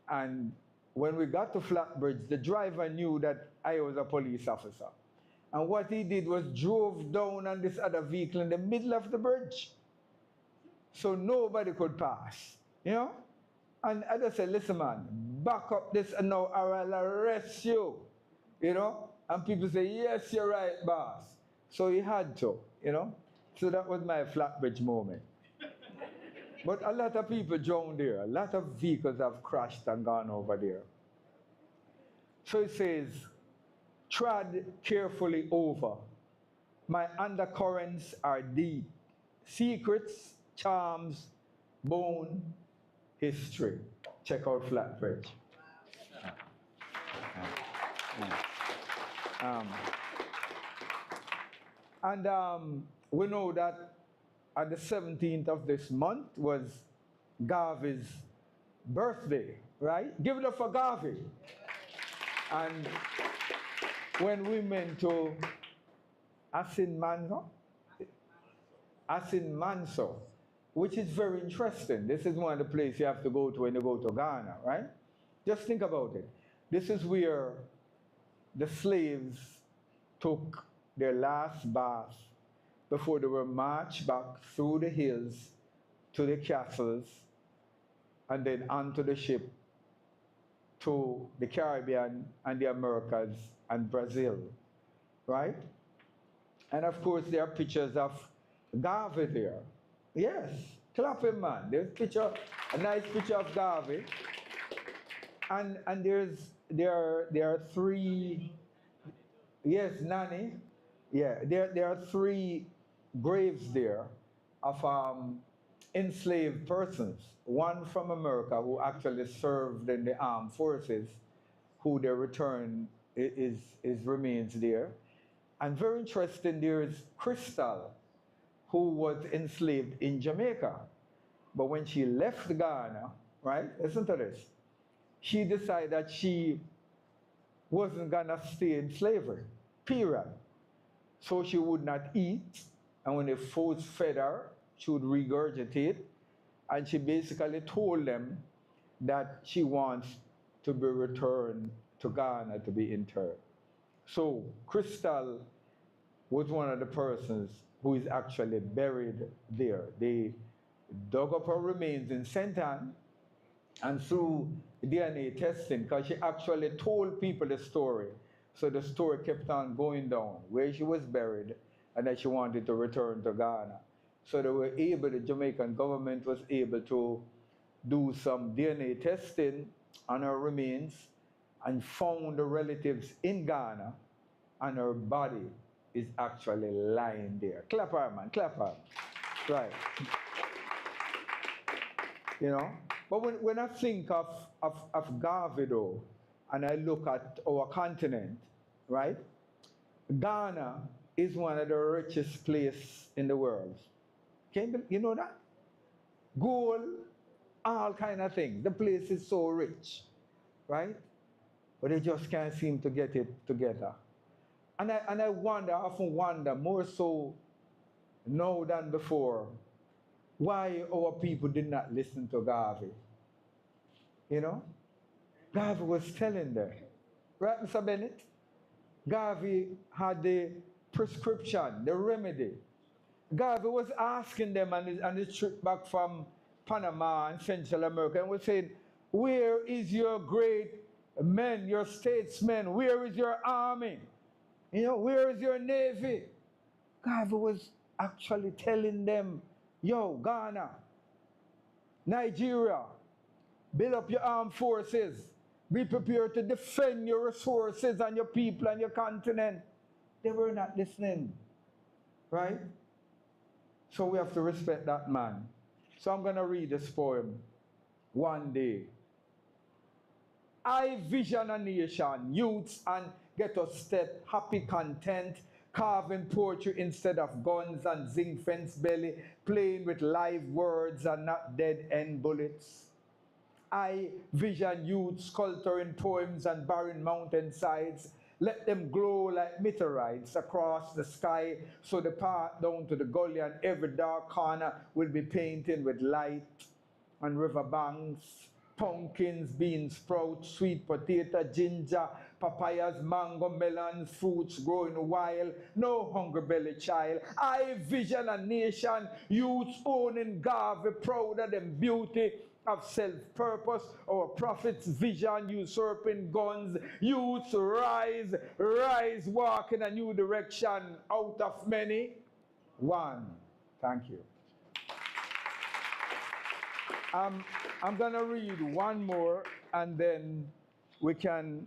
and when we got to Flatbridge, the driver knew that I was a police officer. And what he did was drove down on this other vehicle in the middle of the bridge. So nobody could pass, you know? And I just said, listen man, back up this and now or I'll arrest you, you know? And people say, yes, you're right, boss. So he had to, you know? So that was my Flatbridge moment. But a lot of people drowned there. A lot of vehicles have crashed and gone over there. So it says, trod carefully over. My undercurrents are deep. Secrets, charms, bone, history. Check out Flatbridge. We know that on the 17th of this month was Garvey's birthday, right? Give it up for Garvey. And when we went to Asinmanso, which is very interesting. This is one of the places you have to go to when you go to Ghana, right? Just think about it. This is where the slaves took their last bath before they were marched back through the hills to the castles and then onto the ship to the Caribbean and the Americas and Brazil, right? And of course, there are pictures of Garvey there. Yes, clap him, man. There's a nice picture of Garvey. And there are 3, yes, Nanny. Yeah, there are 3 graves there of enslaved persons. One from America who actually served in the armed forces, who they returned, his remains there. And very interesting, there is Crystal, who was enslaved in Jamaica. But when she left Ghana, right, listen to this, she decided that she wasn't gonna stay in slavery, period. So she would not eat, and when they force fed her, she would regurgitate, and she basically told them that she wants to be returned to Ghana to be interred. So Crystal was one of the persons who is actually buried there. They dug up her remains in St. Anne, and through DNA testing, because she actually told people the story, so the story kept on going down, where she was buried, and that she wanted to return to Ghana. So they were able, the Jamaican government was able to do some DNA testing on her remains and found the relatives in Ghana, and her body is actually lying there. Clap her, man, clap her. Right. You know? But when I think of Garvey though, and I look at our continent, right? Ghana is one of the richest places in the world. You know that? Gold, all kind of things. The place is so rich, right? But they just can't seem to get it together. And I wonder, I often wonder, more so now than before, why our people did not listen to Garvey. You know? Garvey was telling them, right, Mr. Bennett? Garvey had the prescription, the remedy. Garvey was asking them on his trip back from Panama and Central America, and was saying, where is your great men, your statesmen? Where is your army? You know, where is your navy? Garvey was actually telling them, yo, Ghana, Nigeria, build up your armed forces. Be prepared to defend your resources and your people and your continent. They were not listening, right? So we have to respect that man. So I'm going to read this poem. One day. I vision a nation, youths and get a step, happy content, carving poetry instead of guns and zinc fence belly, playing with live words and not dead end bullets. I vision youth sculpturing poems and barren mountainsides. Let them glow like meteorites across the sky, so the path down to the gully and every dark corner will be painted with light. And riverbanks, pumpkins, bean sprouts, sweet potato, ginger, papayas, mango, melons, fruits growing wild, no hungry belly child. I vision a nation, youths owning Garvey, prouder than beauty of self-purpose, our prophet's vision, usurping guns, youths rise, rise, walk in a new direction, out of many, one. Thank you. I'm going to read one more, and then we can,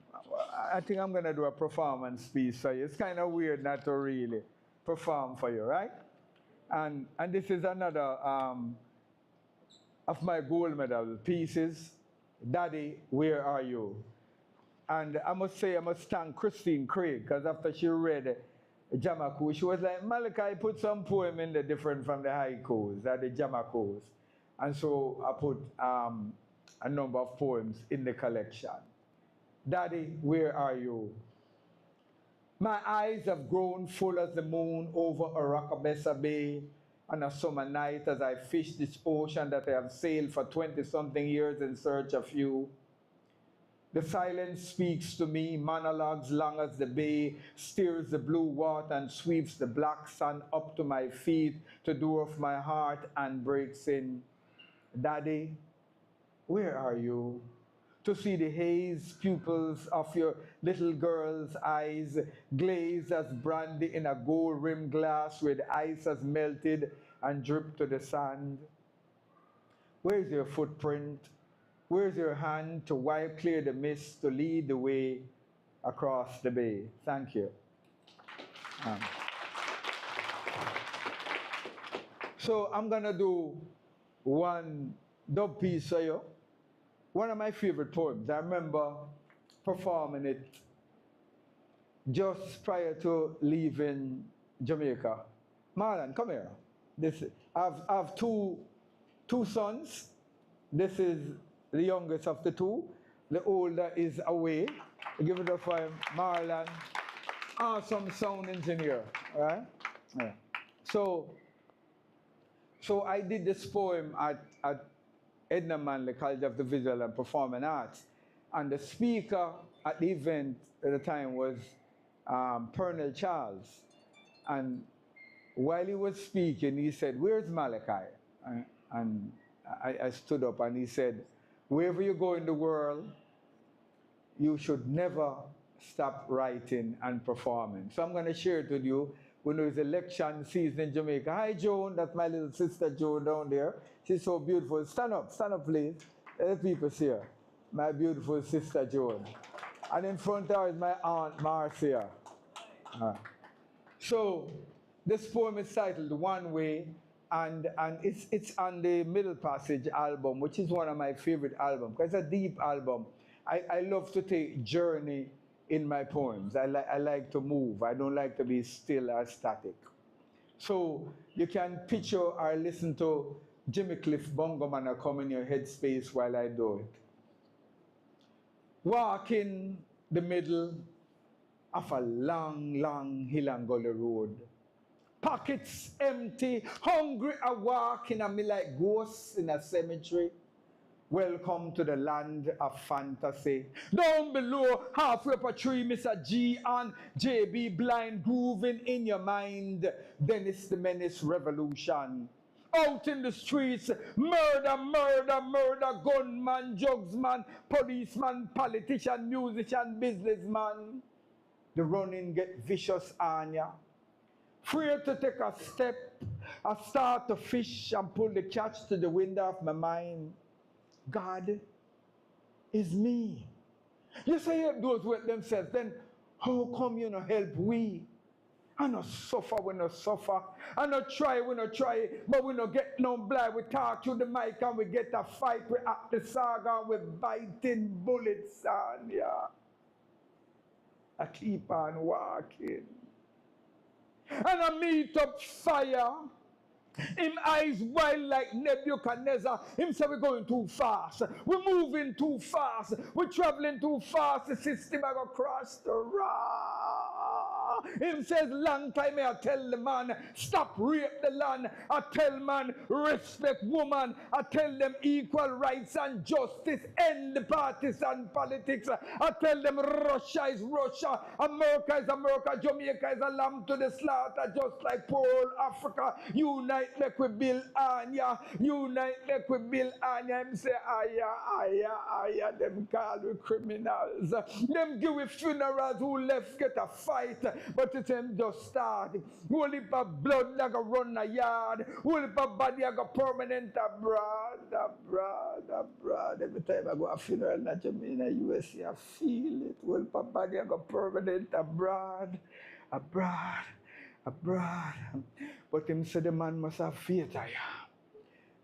I think I'm going to do a performance piece for you. It's kind of weird not to really perform for you, right? And this is another of my gold medal pieces, Daddy, Where Are You? And I must say, I must thank Christine Craig, because after she read Jamaku, she was like, Malachi, put some poem in there different from the haikus, the Jamakus. And so I put a number of poems in the collection. Daddy, where are you? My eyes have grown full as the moon over Aracabessa Bay on a summer night as I fish this ocean that I have sailed for 20-something years in search of you. The silence speaks to me, monologues long as the bay, steers the blue water and sweeps the black sun up to my feet, to the door of my heart and breaks in. Daddy, where are you? To see the haze pupils of your little girl's eyes glazed as brandy in a gold-rimmed glass where the ice has melted and dripped to the sand. Where's your footprint? Where's your hand to wipe clear the mist to lead the way across the bay? Thank you. So I'm going to do one dub piece for you. One of my favorite poems. I remember performing it just prior to leaving Jamaica. Marlon, come here. I have two sons. This is the youngest of the two. The older is away. Give it up for him, Marlon. Awesome sound engineer, right? Yeah. So I did this poem at Edna Manley College of the Visual and Performing Arts. And the speaker at the event at the time was Pernell Charles. And while he was speaking, he said, where's Malachi? And I stood up and he said, wherever you go in the world, you should never stop writing and performing. So I'm going to share it with you, when it was election season in Jamaica. Hi, Joan. That's my little sister, Joan, down there. She's so beautiful. Stand up, please. Let the people see her. My beautiful sister, Joan. And in front of her is my aunt, Marcia. So, this poem is titled One Way, and it's on the Middle Passage album, which is one of my favorite albums, because it's a deep album. I love to take journey in my poems. I like to move. I don't like to be still or static. So you can picture or listen to Jimmy Cliff Bongo Man come in your headspace while I do it. Walking the middle of a long, long hill and gully road. Pockets empty, hungry, I walk in a me like ghosts in a cemetery. Welcome to the land of fantasy. Down below, halfway up a tree, Mr. G and JB blind grooving in your mind. Dennis the Menace revolution. Out in the streets, murder, murder, murder, gunman, jugsman, policeman, politician, musician, businessman. The running get vicious on ya. Free to take a step, I start to fish and pull the catch to the window of my mind. God is me. You say help those with themselves, then how come you not help we? I not suffer, we not suffer. I not try, we not try, but we not get no blind. We talk to the mic and we get a fight, we act the saga and we biting bullets on ya. I keep on walking. And I meet up fire. Him eyes wild like Nebuchadnezzar. Him say we're going too fast. We're moving too fast. We're traveling too fast. The system I go cross the raw. Him says long time I tell the man stop rape the land. I tell man respect woman. I tell them equal rights and justice. End the partisan politics. I tell them Russia is Russia. America is America. Jamaica is a lamb to the slaughter just like poor old Africa. Unite like we build Anya. Unite like we build Anya. Him say aya. Them call we criminals. Them give we funerals who left get a fight. But it's him just start. Whole heap of blood like a run a yard. Whole heap of body like a permanent abroad. Every time I go a funeral in Jamaica, USA, I feel it. Whole heap of body like a permanent abroad. But him said the man must have faith.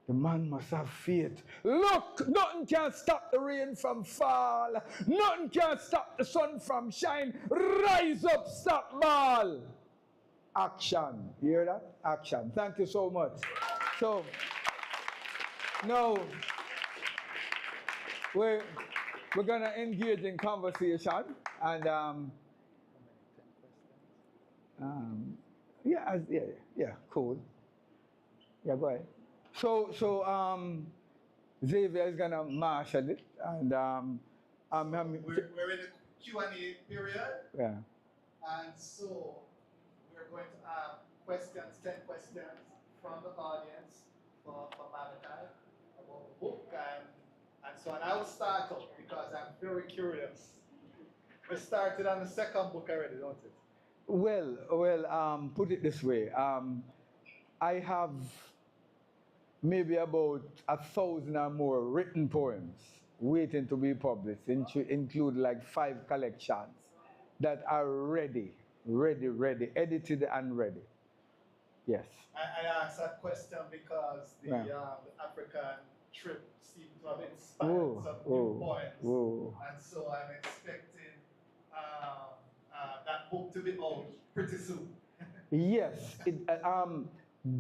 The man must have faith. Look, nothing can stop the rain from fall. Nothing can stop the sun from shine. Rise up, stop ball. Action. You hear that? Action. Thank you so much. So, now, we're going to engage in conversation. And, yeah, cool. Yeah, go ahead. So Xavier is gonna marshal it, and we're in the Q&A period. Yeah. And so we're going to have 10 questions from the audience for Malachi about the book and so on. I will start off because I'm very curious. We started on the second book already, don't it? Well, put it this way. I have maybe about 1,000 or more written poems waiting to be published, include like 5 collections that are ready, edited and ready. Yes. I asked that question because the African trip seemed to have inspired some new poems. And so I'm expecting that book to be out pretty soon. Yes,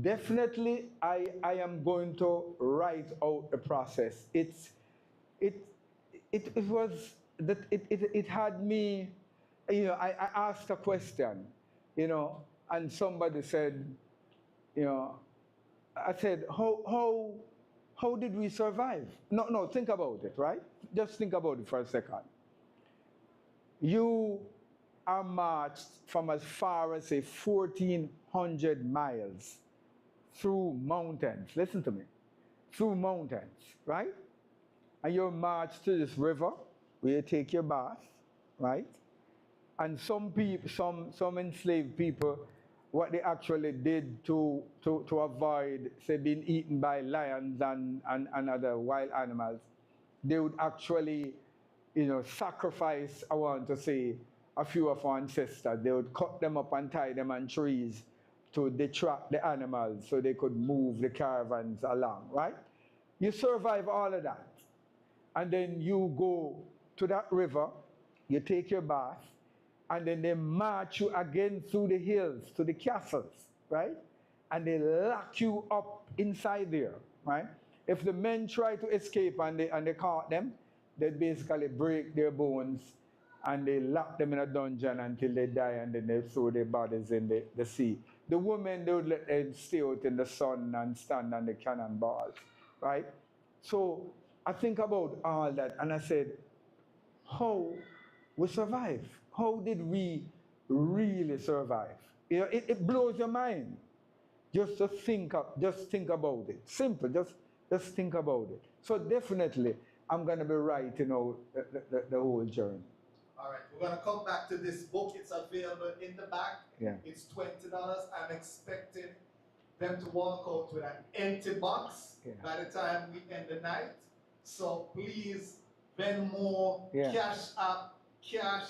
definitely I am going to write out the process. It had me, I asked a question, and somebody said, I said, how did we survive? No, think about it, right? Just think about it for a second. You are marched from as far as, say, 1,400 miles through mountains. Listen to me. Through mountains, right? And you're marched to this river where you take your bath, right? And some enslaved people what they actually did to avoid, say, being eaten by lions and other wild animals. They would actually, sacrifice, I want to say, a few of our ancestors. They would cut them up and tie them on trees to detract the animals so they could move the caravans along, right? You survive all of that. And then you go to that river, you take your bath, and then they march you again through the hills to the castles, right? And they lock you up inside there, right? If the men try to escape and they caught them, they basically break their bones and they lock them in a dungeon until they die, and then they throw their bodies in the sea. The women, they would let them stay out in the sun and stand on the cannonballs, right? So I think about all that and I said, how we survive? How did we really survive? It blows your mind just to think about it. Simple, just think about it. So definitely, I'm going to be writing out the whole journey. All right, we're going to come back to this book. It's available in the back. Yeah. It's $20. I'm expecting them to walk out with an empty box by the time we end the night. So please, Venmo, Cash App, cash.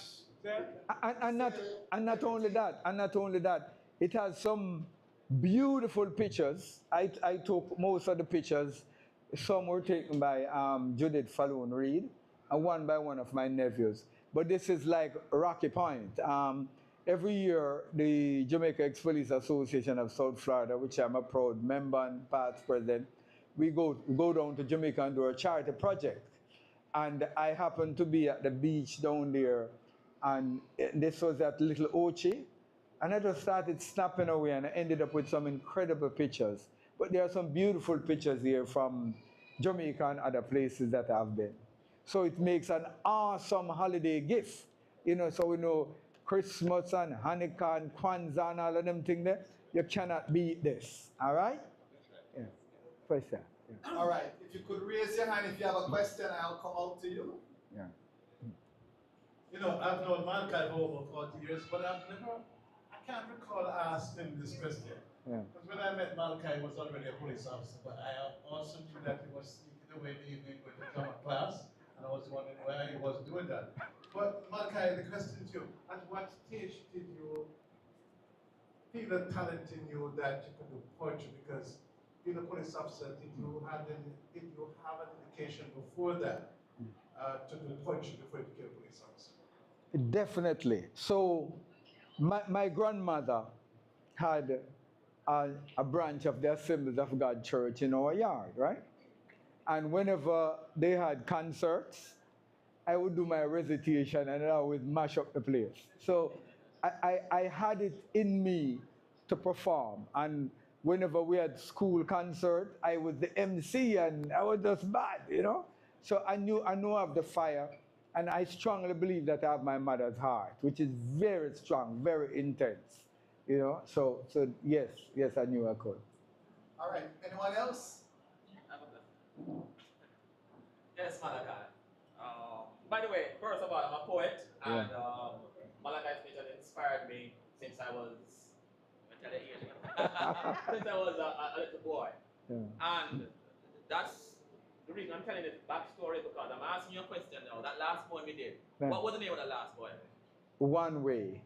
And not only that, it has some beautiful pictures. I took most of the pictures. Some were taken by Judith Falloon Reed, and one by one of my nephews. But this is like Rocky Point. Every year, the Jamaica Ex-Police Association of South Florida, which I'm a proud member and past president, we go down to Jamaica and do a charity project. And I happened to be at the beach down there, and this was at Little Ochi, and I just started snapping away, and I ended up with some incredible pictures. But there are some beautiful pictures here from Jamaica and other places that I've been. So it makes an awesome holiday gift. So we know Christmas and Hanukkah and Kwanzaa and all of them things there. You cannot beat this, all right? Yeah. First time. Yeah. All right, if you could raise your hand if you have a question, I'll come out to you. Yeah. I've known Malachi for over 40 years, but I can't recall asking this question. Yeah. Because when I met Malachi, he was already a police officer, but I also knew that he was sneaking away in the evening with the drama class, and I was wondering why he was doing that. But Malachi, the question to you, at what stage did you feel a talent in you that you could do poetry? Because being a police officer, did you have an indication before that to do poetry before you became a police officer? Definitely. So my grandmother had a branch of the Assemblies of God Church in our yard, right? And whenever they had concerts, I would do my recitation and I would mash up the place. So I had it in me to perform. And whenever we had school concert, I was the MC and I was just bad, So I knew I have the fire, and I strongly believe that I have my mother's heart, which is very strong, very intense, So yes, I knew I could. All right, anyone else? Yes, Malachi. By the way, first of all, I'm a poet, and Malachi's picture inspired me since I was, since I was a little boy. Yeah. And that's the reason I'm telling this backstory, because I'm asking you a question now. That last poem you did, what was the name of the last poem? One Way.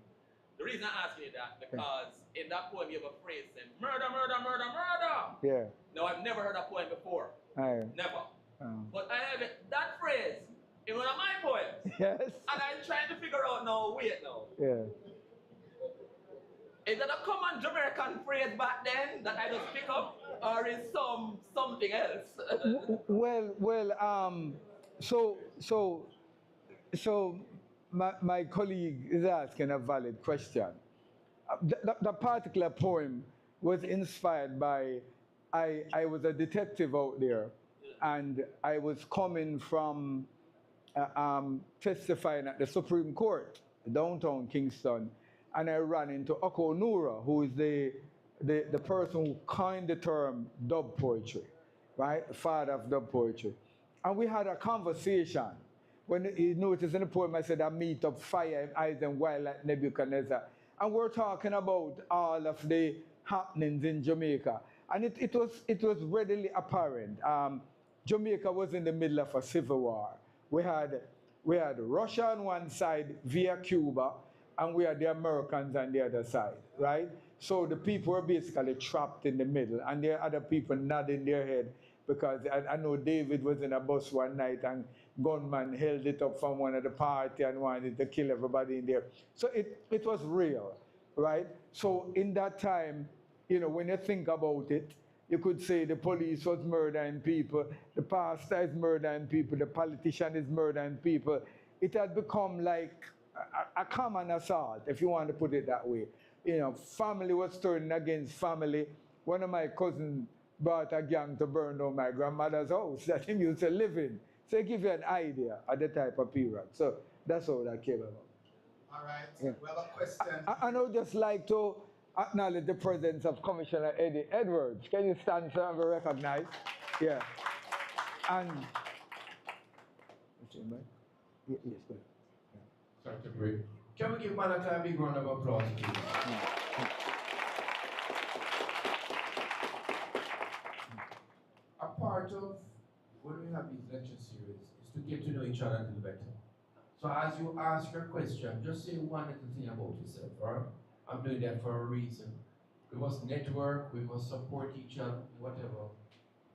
The reason I'm asking you that, because in that poem you have a phrase saying, murder, murder, murder, murder. Yeah. Now, I've never heard that poem before. Never. But I have that phrase in one of my poems. Yes. And I'm trying to figure out now, wait now. Yeah. Is that a common Jamaican phrase back then that I just pick up? Or is something else? So my colleague is asking a valid question. The particular poem was inspired by, I was a detective out there, and I was coming from testifying at the Supreme Court, downtown Kingston, and I ran into Oko Nura, who is the person who coined the term dub poetry, right? The father of dub poetry. And we had a conversation. When he noticed in the poem, I said, I meet up fire in eyes and wild like Nebuchadnezzar. And we're talking about all of the happenings in Jamaica. And it was readily apparent. Jamaica was in the middle of a civil war. We had Russia on one side via Cuba, and we had the Americans on the other side, right? So the people were basically trapped in the middle, and there are other people nodding their head because I know David was in a bus one night and gunman held it up from one of the party and wanted to kill everybody in there. So it was real, right? So in that time, you know, when you think about it, you could say the police was murdering people, the pastor is murdering people, the politician is murdering people. It had become like a common assault, if you want to put it that way. You know, family was turning against family. One of my cousins brought a gang to burn down my grandmother's house that he used to live in. So it gives you an idea of the type of period. So that's how that came about. All right, Yeah. we have a question. I would just like to acknowledge the presence of Commissioner Eddie Edwards. Can you stand so and be recognized? Yeah. And yes, go ahead. Sorry to break. Can we give Malachi a big round of applause, please? A part of when we have these lecture series is to get to know each other a little better. So as you ask your question, just say one little thing about yourself, all right? I'm doing that for a reason. We must network, we must support each other, whatever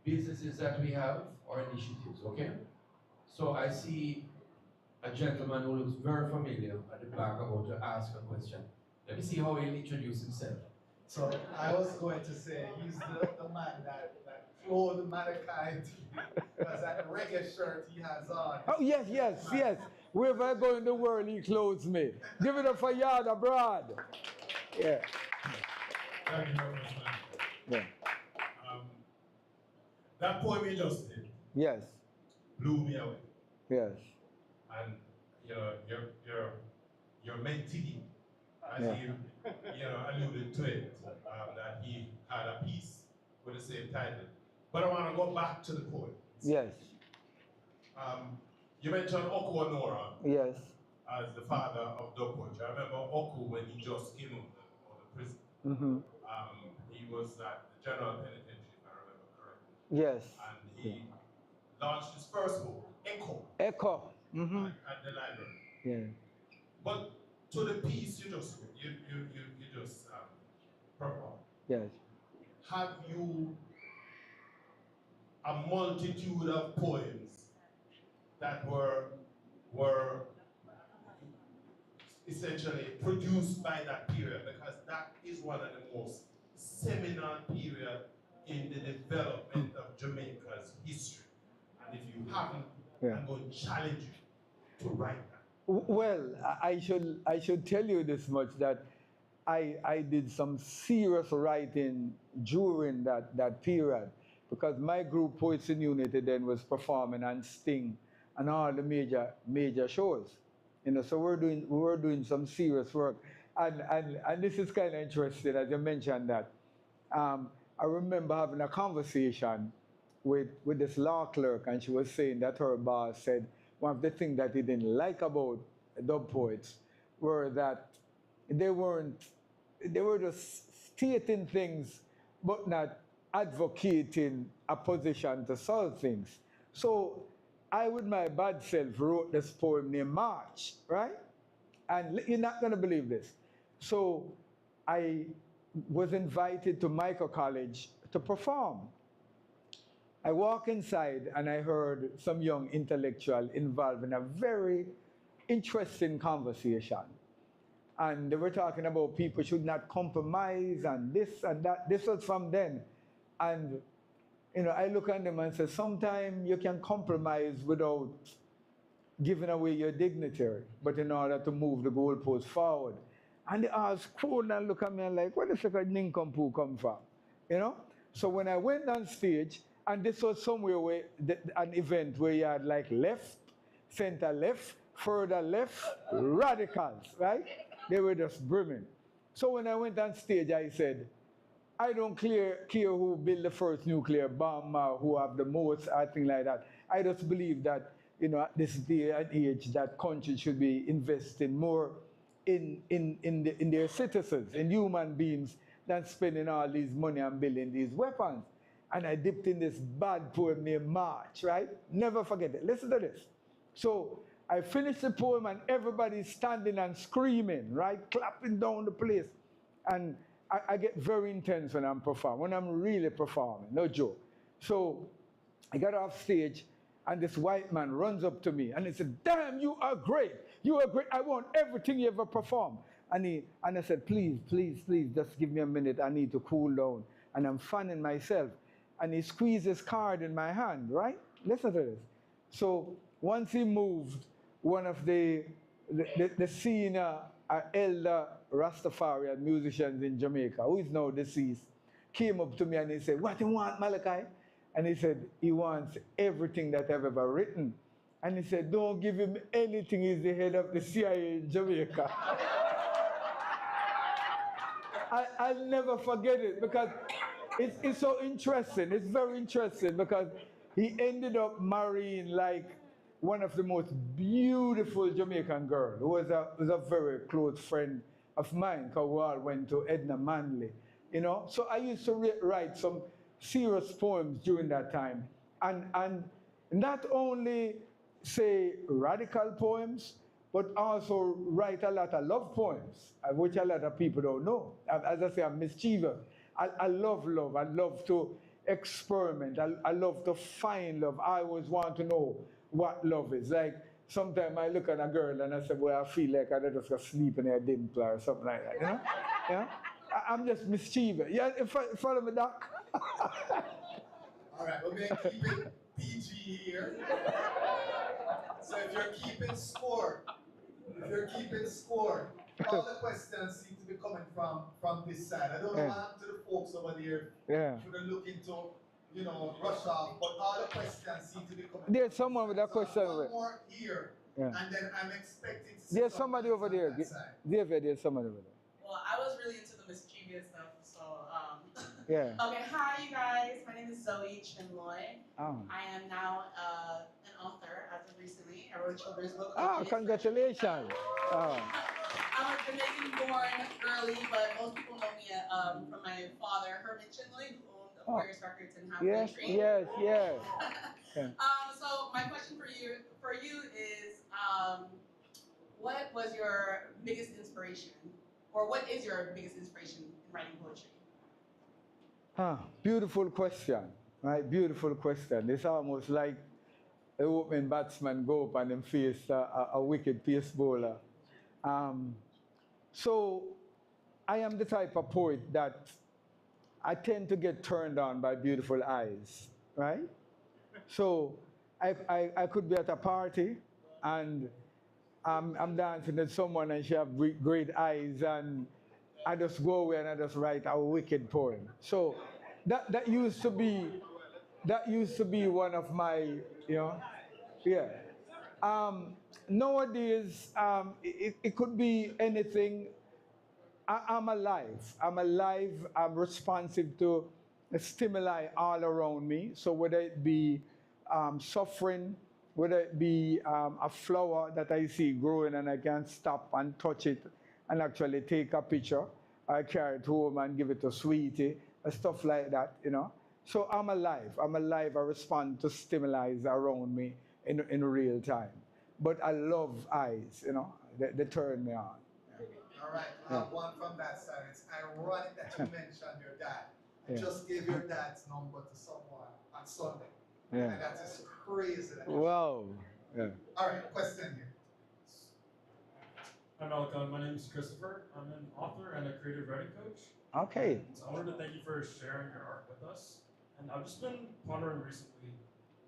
businesses that we have or initiatives, okay? So I see a gentleman who looks very familiar at the back about to ask a question. Let me see how he'll introduce himself. So I was going to say, he's the man that flowed Malachi because that reggae shirt he has on. Oh, yes. Wherever I go in the world, he clothes me. Give it up for Yard Abroad. Yeah. Thank you very much, man. Yeah. That poem you just did Yes. blew me away. Yes. And your mentee, as Yeah. he alluded to it, that he had a piece with the same title. But I want to go back to the poem. Yes. You mentioned Oku Onora Yes. as the father of dub poetry. I remember Oku when he just came out of the prison. Mm-hmm. He was at the General Penitentiary, if I remember correctly. Yes. And he launched his first book, Echo, Echo. Mm-hmm. at the library. Yeah. But to the piece you just performed, Yes. have you a multitude of poems that were essentially produced by that period, because that is one of the most seminal period in the development of Jamaica's history. And if you haven't, I'm going to challenge you to write that. Well, I should tell you this much, that I did some serious writing during that period, because my group Poets in Unity then was performing on Sting and all the major shows. You know, so we were doing some serious work. And this is kind of interesting, as you mentioned that. I remember having a conversation with this law clerk, and she was saying that her boss said one of the things that he didn't like about dub poets were that they were just stating things but not advocating a position to solve things. So I, with my bad self, wrote this poem named March, right? And you're not going to believe this. So I was invited to Michael College to perform. I walk inside and I heard some young intellectual involved in a very interesting conversation. And they were talking about people should not compromise and this and that. This was from then. And you know, I look at them and say, sometimes you can compromise without giving away your dignity, but in order to move the goalpost forward. And they all scrolled and look at me and like, where the second nincompoop come from? You know? So when I went on stage, and this was somewhere where an event where you had like left, center left, further left, radicals, right? They were just brimming. So when I went on stage, I said, I don't care who built the first nuclear bomb or who have the most, I think like that. I just believe that, you know, at this day and age, that countries should be investing more in their citizens, in human beings, than spending all these money and building these weapons. And I dipped in this bad poem named March, right? Never forget it. Listen to this. So I finished the poem and everybody's standing and screaming, right? Clapping down the place. And I get very intense when I'm performing, when I'm really performing, no joke. So I got off stage and this white man runs up to me and he said, damn, you are great. You are great. I want everything you ever perform. And I said, please, please, please, just give me a minute. I need to cool down. And I'm fanning myself. And he squeezed his card in my hand, right? Listen to this. So once he moved, one of the senior elder Rastafarian musicians in Jamaica, who is now deceased, came up to me and he said, what do you want, Malachi? And he said, he wants everything that I've ever written. And he said, don't give him anything, he's the head of the CIA in Jamaica. I'll never forget it because it's so interesting. It's very interesting because he ended up marrying like one of the most beautiful Jamaican girls, who was a very close friend of mine, because we all went to Edna Manley, you know. So I used to write some serious poems during that time. And not only say radical poems, but also write a lot of love poems, which a lot of people don't know. As I say, I'm mischievous. I love love. I love to experiment. I love to find love. I always want to know what love is. Like, sometimes I look at a girl and I say, well, I feel like I just go sleep in her dimple or something like that, you know? Yeah? I'm just mischievous. Yeah, follow me, Doc. All right, we're going to keep it PG here. So if you're keeping score, all the questions seem to be coming from this side. I don't know what happened to the folks over there. Yeah. Should have looked into, you know, rush off, but all the questions seem to be coming. There's someone with a question. One more here, Yeah. and then I'm expecting to see There's somebody over there. Side. There's somebody over there. Well, I was really into the mischievous stuff, so Yeah. Okay, hi you guys. My name is Zoe Chinloy. Oh. I am now an author as of recently. I wrote a children's book. Oh, congratulations. Oh. I'm a Jamaican-born girly, but most people know me from my father, Herbert Chinloy, who owned Aquarius Records in Half Yes, Country. yes, yes. Yeah. So my question for you is, what was your biggest inspiration, or what is your biggest inspiration in writing poetry? Beautiful question, right? Beautiful question. It's almost like a opening batsman go up and then face a wicked pace bowler. So I am the type of poet that I tend to get turned on by beautiful eyes, right? So I could be at a party and I'm dancing with someone and she have great eyes and I just go away and I just write a wicked poem. So that used to be one of my, you know, yeah. Nowadays, it could be anything. I'm alive. I'm responsive to stimuli all around me. So whether it be suffering, whether it be a flower that I see growing and I can stop and touch it and actually take a picture, I carry it home and give it to Sweetie, and stuff like that, you know. So I'm alive. I respond to stimuli around me in real time. But I love eyes, you know, they turn me on. All right, one from that side. It's ironic that you mentioned your dad. I just gave your dad's number to someone on Sunday. Yeah. And that's just crazy. Wow. Yeah. All right, question here. Hi Malachi, my name is Christopher. I'm an author and a creative writing coach. Okay. So I wanted to thank you for sharing your art with us. And I've just been pondering recently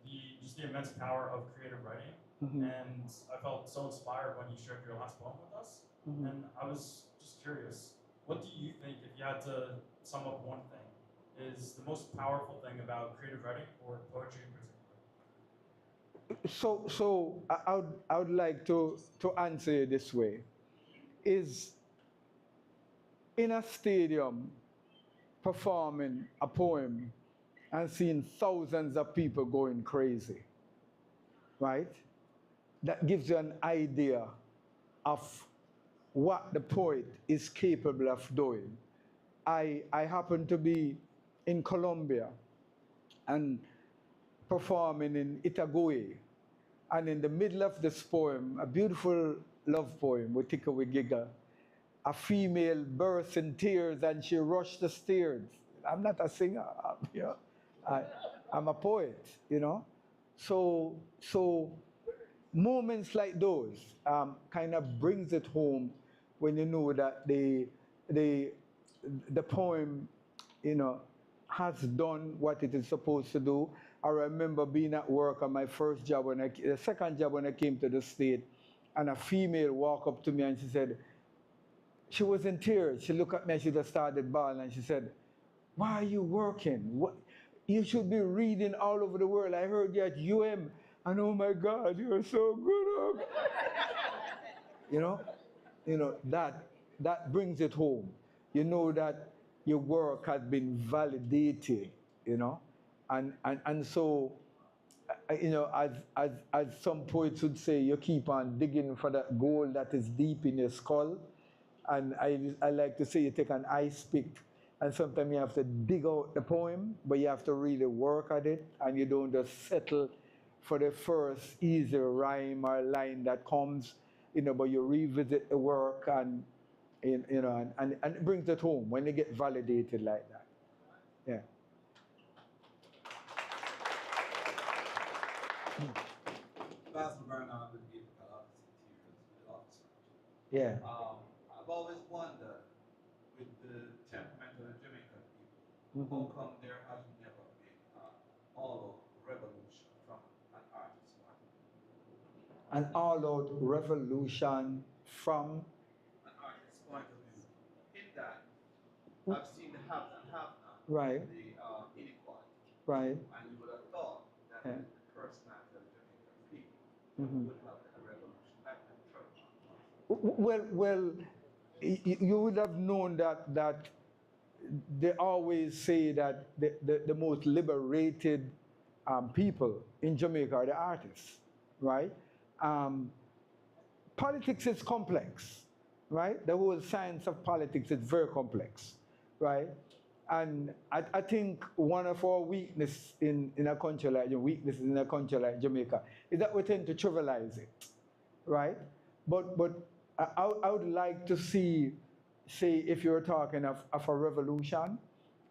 the immense power of creative writing. Mm-hmm. And I felt so inspired when you shared your last poem with us. Mm-hmm. And I was just curious, what do you think, if you had to sum up one thing, is the most powerful thing about creative writing or poetry in particular? So I would like to answer you this way. Is in a stadium performing a poem and seeing thousands of people going crazy, right? That gives you an idea of what the poet is capable of doing. I happen to be in Colombia and performing in Itagüe. And in the middle of this poem, a beautiful love poem with Tikawe Giga, a female burst in tears and she rushed the stairs. I'm not a singer, I'm a poet, you know. So moments like those kind of brings it home when you know that the poem, you know, has done what it is supposed to do. I remember being at work on my first job, the second job when I came to the state, and a female walked up to me and she said, she was in tears. She looked at me and she just started bawling and she said, "Why are you working? What? You should be reading all over the world. I heard you at UM, and oh my God, you're so good." Oh you know that brings it home. You know that your work has been validated, you know, and so, you know, as some poets would say, you keep on digging for that gold that is deep in your skull. And I like to say you take an ice pick, and sometimes you have to dig out the poem, but you have to really work at it, and you don't just settle for the first easy rhyme or line that comes, you know, but you revisit the work and, you know, and it brings it home when you get validated like that. Yeah. Basil Bernard with the officer. Yeah. I've always wondered with the temperament of the Jamaican people, Mm-hmm. how come there has never been all-out revolution from an artist's point of view? An all-out revolution from An artist's point of view. In that, I've seen the haves and have-nots, right, the inequality, right, and you would have thought that yeah. the personality of the Jamaican people Mm-hmm. would have a revolution like the church. Well, you would have known that they always say that the most liberated people in Jamaica are the artists, right? Politics is complex, right? The whole science of politics is very complex, right? And I think one of our weaknesses in a country like Jamaica is that we tend to trivialize it, right? But I would like to see, say, if you're talking of a revolution,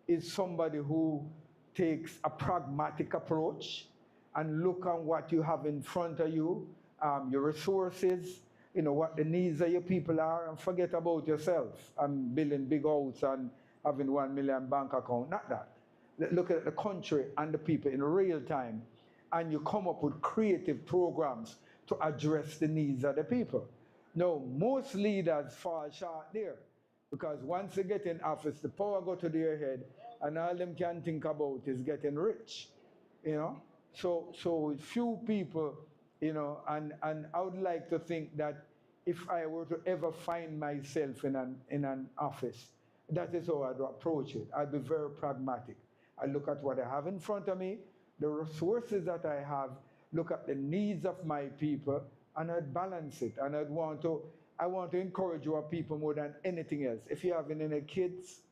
is somebody who takes a pragmatic approach and look on what you have in front of you, your resources, you know, what the needs of your people are, and forget about yourself and building big house and having 1 million bank account. Not that. Look at the country and the people in real time, and you come up with creative programs to address the needs of the people. Now, most leaders fall short there, because once they get in office, the power go to their head, and all them can think about is getting rich, you know. So few people, you know, and I would like to think that if I were to ever find myself in an office, that is how I'd approach it. I'd be very pragmatic. I look at what I have in front of me, the resources that I have, look at the needs of my people, and I'd balance it. And I want to encourage your people more than anything else. If you have any kids,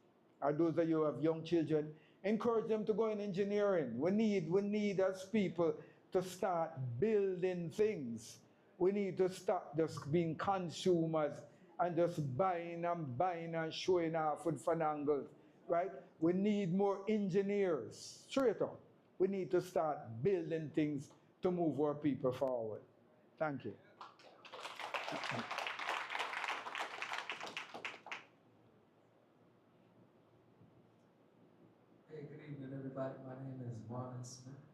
or those of you who have young children, encourage them to go in engineering. We need as people to start building things. We need to stop just being consumers and just buying and showing off with fanangles, right? We need more engineers, straight up. We need to start building things to move our people forward. Thank you. Hey, good evening, everybody. My name is Marlon Smith.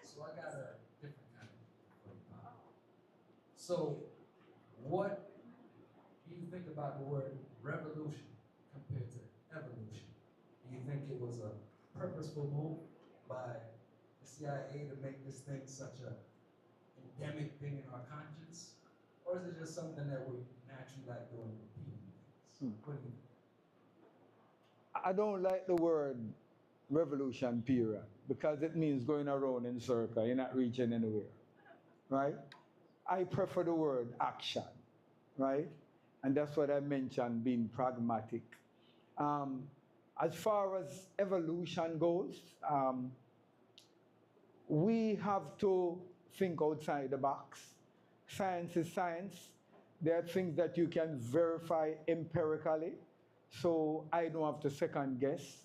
So I got a different kind of. So, what do you think about the word revolution compared to evolution? Do you think it was a purposeful move by the CIA to make this thing such a endemic thing in our conscience? Or is it just something that we naturally like doing repeating things? What do you think? I don't like the word revolution, period, because it means going around in circle. You're not reaching anywhere, right? I prefer the word action, right? And that's what I mentioned, being pragmatic. As far as evolution goes, we have to think outside the box. Science is science. There are things that you can verify empirically, so I don't have to second guess.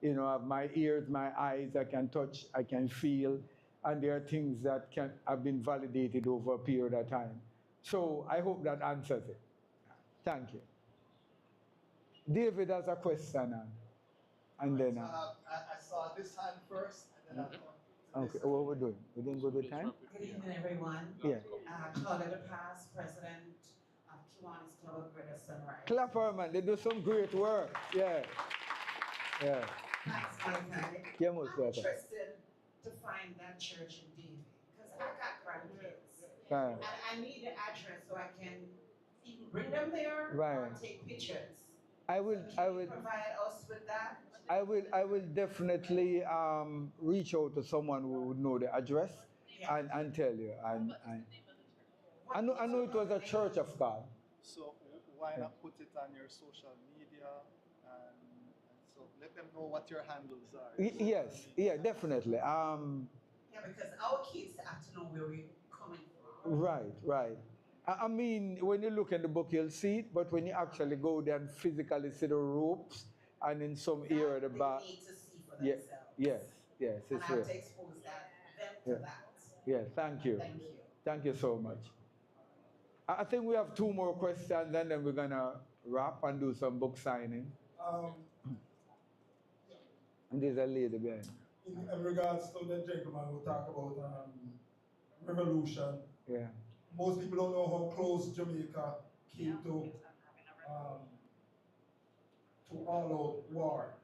You know, I have my ears, my eyes, I can touch, I can feel, and there are things that have been validated over a period of time. So I hope that answers it. Thank you. David has a question, and then. I saw this hand first, and then Okay, what we're doing? We didn't go to time? Good evening, everyone. Yeah. Claudia DePass, President of Kiwanis Club of Greater Sunrise. Clap for 'em, man. They do some great work. Yeah. Yeah. Thanks, Mike. Yeah, most I'm welcome. interested to find that church in Davie, because I got grandkids. Right. And I need the address so I can even bring them there or Right. take pictures. I will Provide us with that. I will definitely reach out to someone who would know the address and tell you. And I know it was a Church of God. So why not put it on your social media and so let them know what your handles are. Yes, yeah, definitely. Yeah, because our kids have to know where we're coming from. Right. I mean, when you look at the book, you'll see it, but when you actually go there and physically see the ropes and in some area at the back. They need to see for Yeah, themselves. yes, And it's I have real. to expose them Yeah. to that. Yeah, thank you. Thank you. Thank you so much. I think we have 2 more questions and then we're going to wrap and do some book signing. And there's a lady behind. In regards to the gentleman who talked about revolution, Yeah. most people don't know how close Jamaica came to all-out war.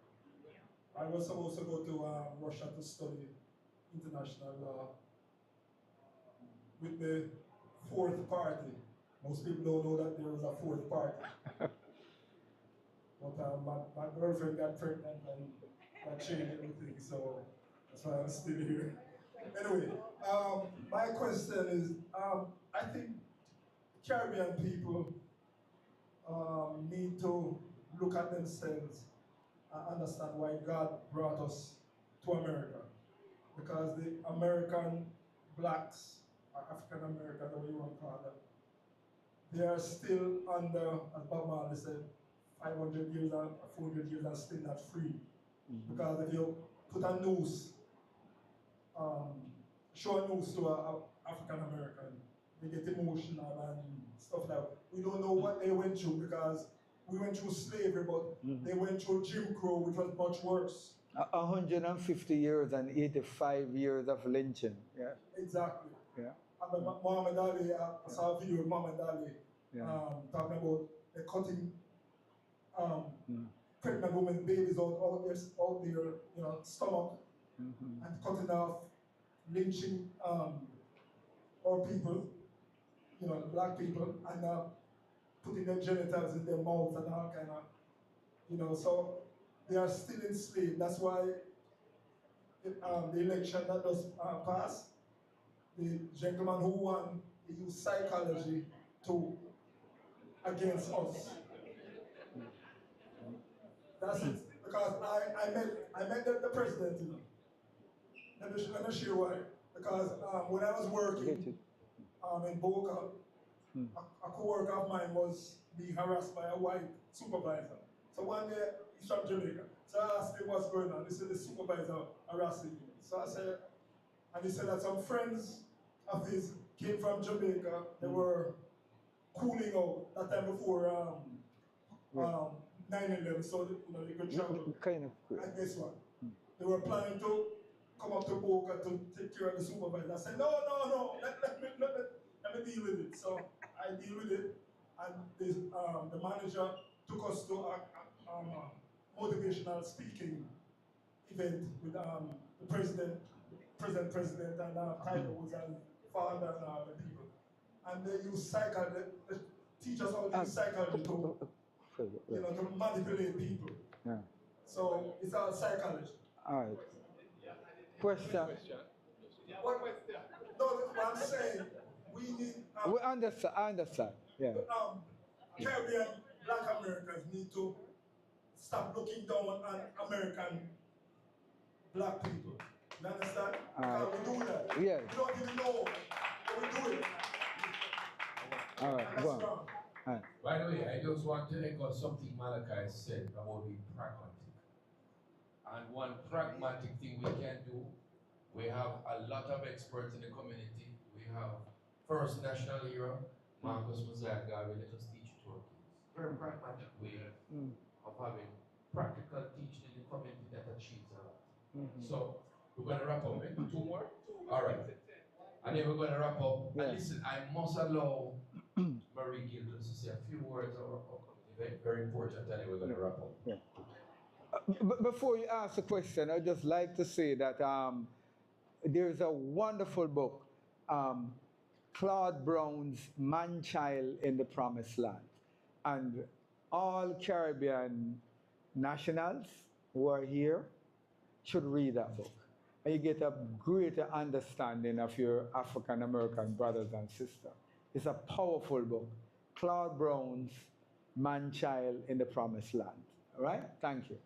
I was supposed to go to Russia to study international law with the fourth party. Most people don't know that there was a fourth party. But my girlfriend got pregnant and that changed everything, so that's why I'm still here. Anyway, my question is, I think Caribbean people need to look at themselves and understand why God brought us to America. Because the American blacks, or African American, whatever you want to call them, they are still under, as Bob Marley said, 500 years and 400 years and still not free. Because if you put a noose, show a noose to an African American, they get emotional and stuff like that. We don't know what they went through because we went through slavery, but they went through Jim Crow, which was much worse. 150 years and 85 years of lynching. Yeah. Exactly. Yeah. And Muhammad Ali, I saw a video of Muhammad Ali talking about the cutting pregnant women's babies out their stomach and cutting off, lynching our people, black people, and putting their genitals in their mouths and all kind of, so they are still enslaved. That's why the election that does pass, the gentleman who won, he used psychology against us. That's it. Because I met the president, Let me share why. Because when I was working in Boca, a co-worker of mine was being harassed by a white supervisor. So one day, he's from Jamaica. So I asked him what's going on. He said the supervisor harassing me. So I said, and he said that some friends of his came from Jamaica. They were cooling out that time before 9/11, so they could travel. Kind of. And guess what? They were planning to come up to Boca to take care of the supervisor. I said, no, let me deal with it. So I deal with it, and the manager took us to a motivational speaking event with the president, and Tiger Woods and Father and all the people. And they use psychology, they teach us how to use psychology to manipulate people. Yeah. So it's all psychology. All right. Question. No, what I'm saying, we need, We understand, I understand, yeah. Caribbean Black Americans need to stop looking down on American Black people. You understand? Because we do that. Yes. We don't even know what we're doing. All right, go on. All right. By the way, I just want to echo something Malachi said about being pragmatic. And one pragmatic thing we can do, we have a lot of experts in the community. We have First National Hero, Marcus Mosiah Garvey, let us teach it to our kids. Very pragmatic way of having practical teaching in the community that achieves a lot. So we're going to wrap up. Maybe 2 more? All right. And then we're going to wrap up. And listen, I must allow Marie Gilders to say a few words about our community. Very important. And then we're going to wrap up. Yeah. Before you ask the question, I'd just like to say that there's a wonderful book, Claude Brown's Man-Child in the Promised Land. And all Caribbean nationals who are here should read that book. And you get a greater understanding of your African American brothers and sisters. It's a powerful book. Claude Brown's Man-Child in the Promised Land. All right? Thank you.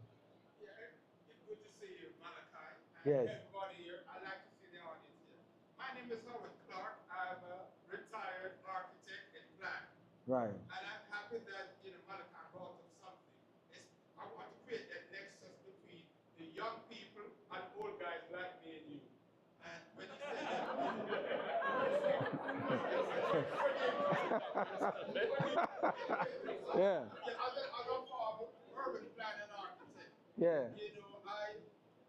It's good to see you, Malachi. Yes. Everybody here, I'd like to see the audience here. My name is Howard Clark. I'm a retired architect in Black. Right. And I'm happy that, Malachi brought up something. I want to create that nexus between the young people and old guys like me and you. And when you say that, yeah. as a former urban planner and architect, Yeah.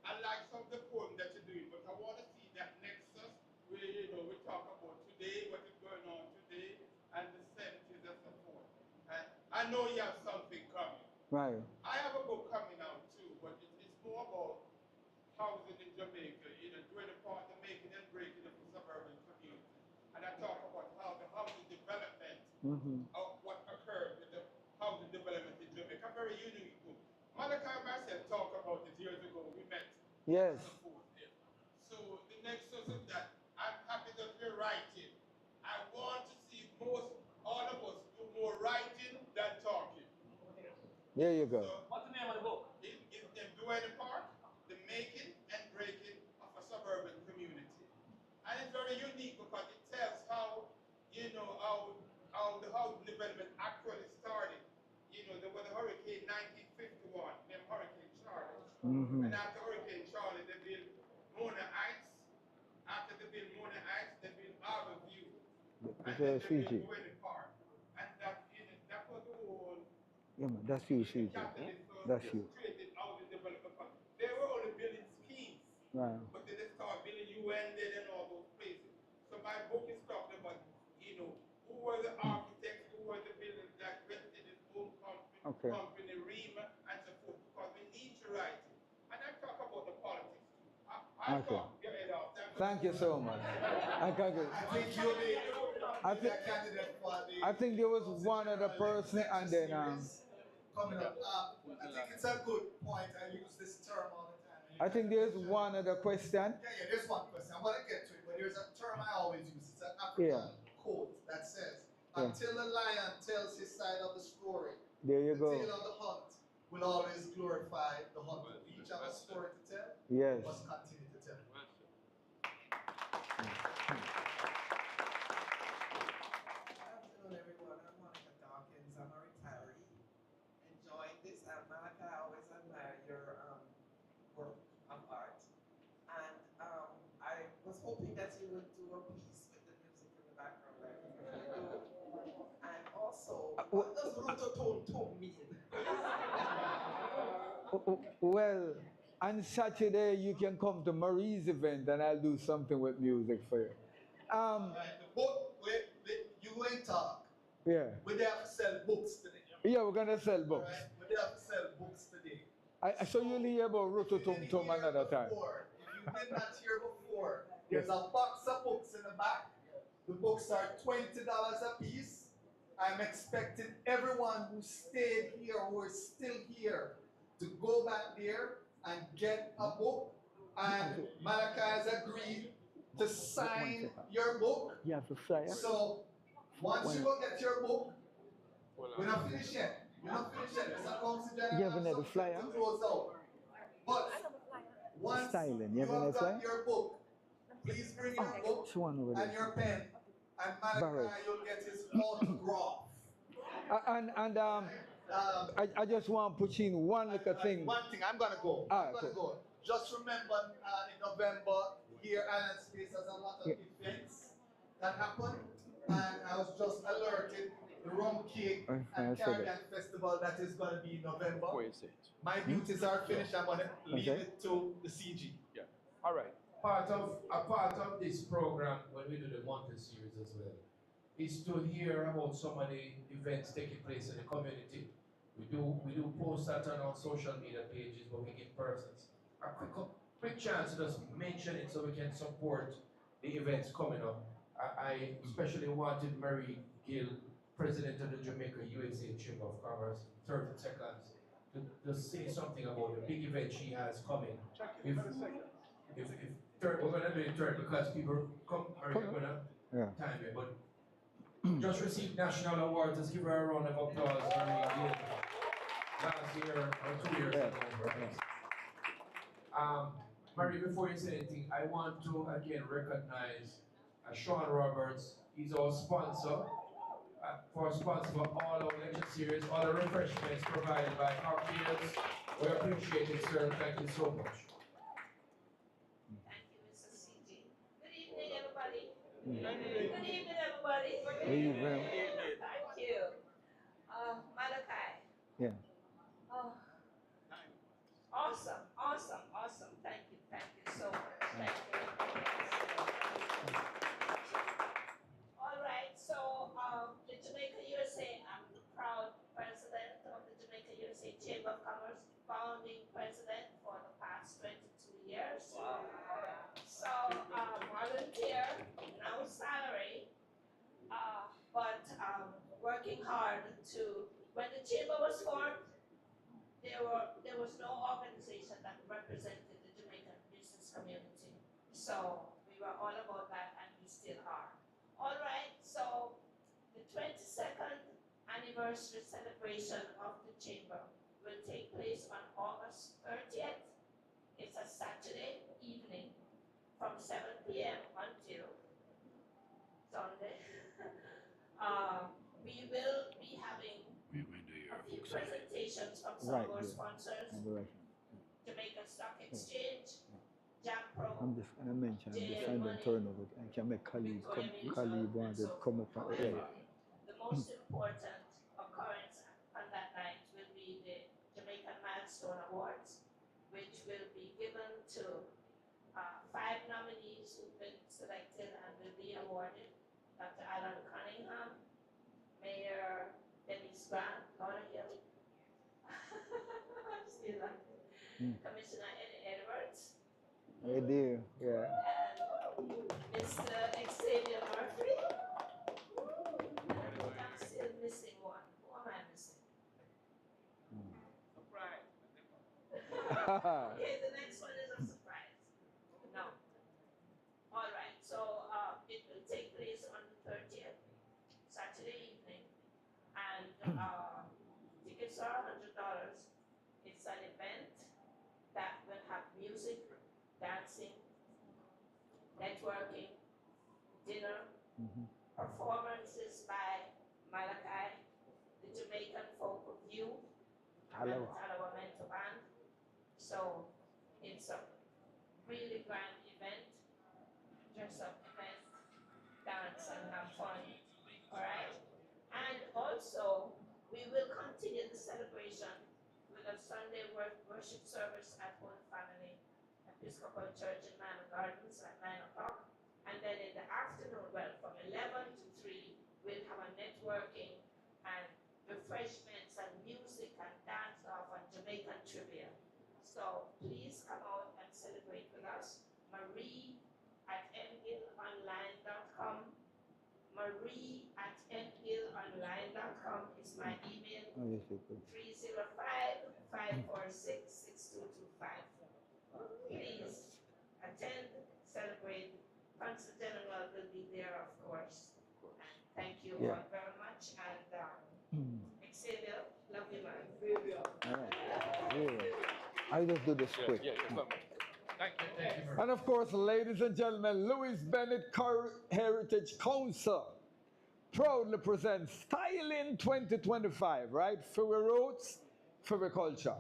I like some of the poems that you're doing, but I want to see that nexus where, we talk about today, what is going on today, and the 70s and so forth. And I know you have something coming. Right. I have a book coming out too, but it's more about housing in Jamaica, doing a part of making and breaking of the suburban community. And I talk about how the housing development of what occurred with the housing development in Jamaica. A very unique book. Malachi and myself talked about it years ago. We met. Yes. So the nexus of that, I'm happy that we're writing. I want to see all of us do more writing than talking. There you go. What's the name of the book? It's in Duane Park, The Making and Breaking of a Suburban Community. And it's very unique because it tells how, how the housing development actually started. There was a hurricane 1951, named Hurricane Charlie. And after Hurricane Charlie, they built Mona Heights. After they built Mona Heights, they built Arbor View. And then they built Duane Park. And that was the whole. Yeah, man, that's you, Fiji. That's you. Created housing development. They were only building schemes. Right. But then they started building UN and all those places. So my book is talking about, who were the architects, who were the builders that rented his own company, REMA, and so forth, because we need to write it. And I talk about the politics too. I talk, get it out. Thank you so much. I think you'll be a candidate for the. I think there was one other person, and then coming up. I think it's a good point. I use this term all the time. I think there's one other question. Yeah, there's one question. I want to get to it, but there's a term I always use. It's an African quote that says, "Until the lion tells his side of the story, there you go. The tale of the hunt will always glorify the hunter." We each have a story to tell. Yes. We must continue to tell. Afternoon, everyone. I'm Monica Dawkins. I'm a retiree. Enjoying this. Malachi, I always admire your work of art. And I was hoping that you would do a piece with the music in the background like you usually do. And also, what does Rototom mean? Well, on Saturday you can come to Marie's event and I'll do something with music for you. The book, you ain't talk. Yeah. We have to sell books today. Yeah, we're gonna sell books. Right? We have to sell books today. So you'll hear about Rototom another time. If you did not hear before, there's a box of books in the back. The books are $20 a piece. I'm expecting everyone who stayed here, who is still here, to go back there and get a book. And Malachi has agreed to sign your book. You have a flyer? So once you go get your book, we're not finished yet. We're not finished yet. Mr. Council General, You have another flyer? to close out. But once Styling. you You have another have flyer? got your book, please bring your book It's one over and there. your pen, and Barrett. Malachi, you'll get his autograph. I just want to put in one little thing. One thing, I'm gonna go. I'm gonna go. Just remember, in November, here Island Space has a lot of events that happen, and I was just alerted the Rum Cake and Caribbean Festival that is gonna be in November. My duties are finished. I'm gonna leave it to the CG. Yeah. All right. A part of this program, when we do the Monte series as well, is to hear about some of the events taking place in the community. We do post that on our social media pages, but we give persons a quick chance to just mention it so we can support the events coming up. I especially wanted Mary Gill, President of the Jamaica USA Chamber of Commerce, 30 seconds, to say something about the big event she has coming. If third, we're gonna do it third because people come are gonna time it, but just received national awards. Let's give her a round of applause. Mary Gill, last year or 2 years ago. Mary, before you say anything, I want to again recognize Sean Roberts. He's our sponsor. For all our lecture series, all the refreshments provided by cocktails. We appreciate it, sir. Thank you so much. Thank you, Mr. CG. Good evening, everybody. Good evening, everybody. Good evening. Thank you. Malachi. Yeah. Oh. Awesome, awesome, awesome. Thank you so much. Thank you. All right, so the Jamaica USA, I'm the proud president of the Jamaica USA Chamber of Commerce, founding president for the past 22 years. Wow. So volunteer, no salary, but working hard to, when the chamber was formed, there was no organization that represented the Jamaican business community. So we were all about that, and we still are. All right, so the 22nd anniversary celebration of the chamber will take place on August 30th. It's a Saturday evening from 7 p.m. until Sunday. We will be having a few presentations from some of our sponsors, Jamaica Stock Exchange, JAMPRO, I'm just going to mention the final turnover and can make Khalid want to come up and The most important occurrence on that night will be the Jamaican Milestone Awards, which will be given to 5 nominees who've been selected and will be awarded: Dr. Alan Cunningham, Mayor Dennis Grant, Laura Hill, Commissioner Eddie Edwards, Eddie, yeah. and Mr. Xavier Murphy. I'm still missing one. Who am I missing? Surprise. Okay, the next one is a surprise. No. All right, so it will take place on the 30th, Saturday evening, and tickets are $100. It's an event that will have music, dancing, networking, dinner, performances by Malachi, the Jamaican Folk of You, and the Talawamento Band. So it's a really grand event. Dress up event, dance and have fun. All right? And also, we will continue the celebration with a Sunday worship service at Holy Family Episcopal Church in Manor Gardens at 9 o'clock. And then in the afternoon, well, from 11 to 3, we'll have a networking and refreshments and music and dance off and Jamaican trivia. So please come out and celebrate with us. Marie at mgillonline.com. Marie@mgillonline.com is my email. 305-546-6225. Please attend, celebrate, Consul General will be there, of course. And thank you Yeah. all very much. And Xavier, love you, man. All right. Yeah. I just do this quick. Thank you. And of course, ladies and gentlemen, Louis Bennett Heritage Council proudly presents Styling 2025, right? For our roots, for our culture,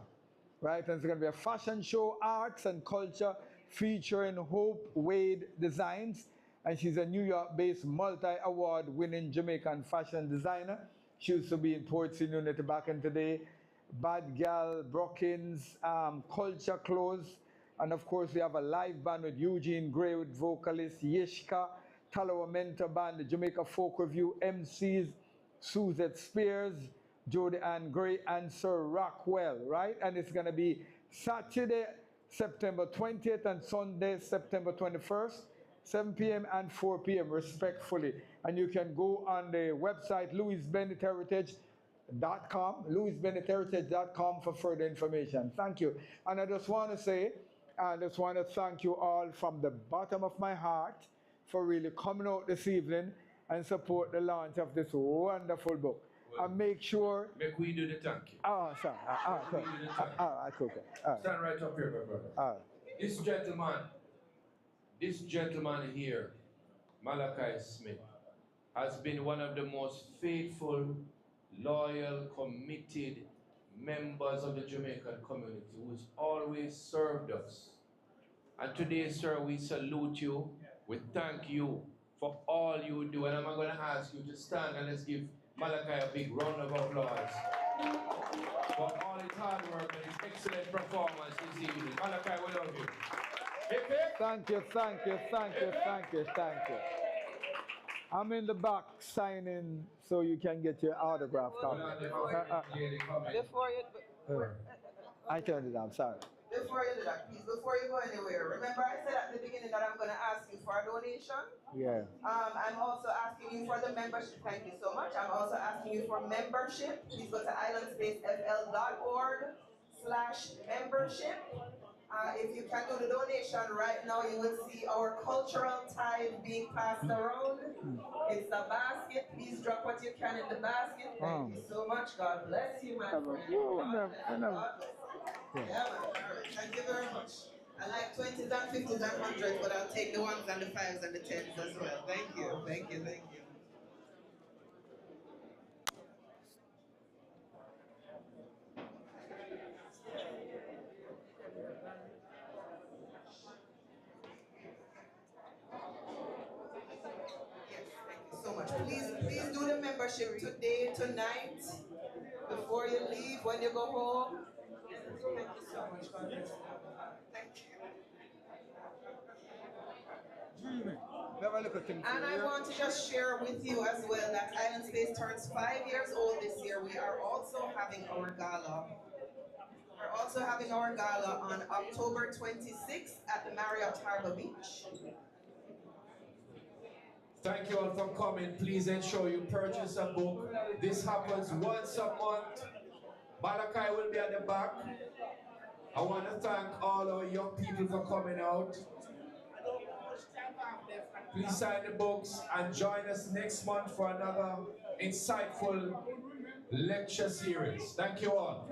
right? And it's going to be a fashion show, arts and culture featuring Hope Wade Designs. And she's a New York-based multi-award winning Jamaican fashion designer. She used to be in Port City Unity back in the day. Bad Gal, Brookins, Culture Clothes. And of course, we have a live band with Eugene Gray with vocalist Yishka, Talawa Mentor Band, the Jamaica Folk Review, MCs, Suzette Spears, Jody Ann Gray, and Sir Rockwell, right? And it's going to be Saturday, September 20th and Sunday, September 21st, 7 p.m. and 4 p.m. respectfully. And you can go on the website, louisbennettheritage.com, louisbennettheritage.com for further information. Thank you. And I just want to say, I just want to thank you all from the bottom of my heart for really coming out this evening and support the launch of this wonderful book. Well, and make sure... Make we do the thank you. Oh, sorry. Okay. Stand right up here, my brother. This gentleman here, Malachi Smith, has been one of the most faithful, loyal, committed members of the Jamaican community who's always served us. And today, sir, we salute you. We thank you for all you do. And I'm going to ask you to stand and let's give Malachi a big round of applause for all his hard work and his excellent performance this evening. Malachi, we love you. Hip, hip. Thank you. I'm in the back signing so you can get your autograph copy. I turned it down, sorry. Before you do that, please, before you go anywhere, remember I said at the beginning that I'm going to ask you for a donation? Yeah. I'm also asking you for the membership. Thank you so much. I'm also asking you for membership. Please go to islandspacefl.org/membership. If you can do the donation right now, you will see our cultural tithe being passed around. It's a basket. Please drop what you can in the basket. Thank you so much. God bless you, my friend. Yeah, man. All right. Thank you very much. I like 20s and 50s and 100s, but I'll take the 1s and the 5s and the 10s as well. Thank you. Thank you. Thank you. So much. Please do the membership today, tonight, before you leave, when you go home. Thank you so much. God bless you. Thank you. And I want to just share with you as well that Island Space turns 5 years old this year. We are also having our gala. We're also having our gala on October 26th at the Marriott Harbor Beach. Thank you all for coming. Please ensure you purchase a book. This happens once a month. Malachi will be at the back. I want to thank all our young people for coming out. Please sign the books and join us next month for another insightful lecture series. Thank you all.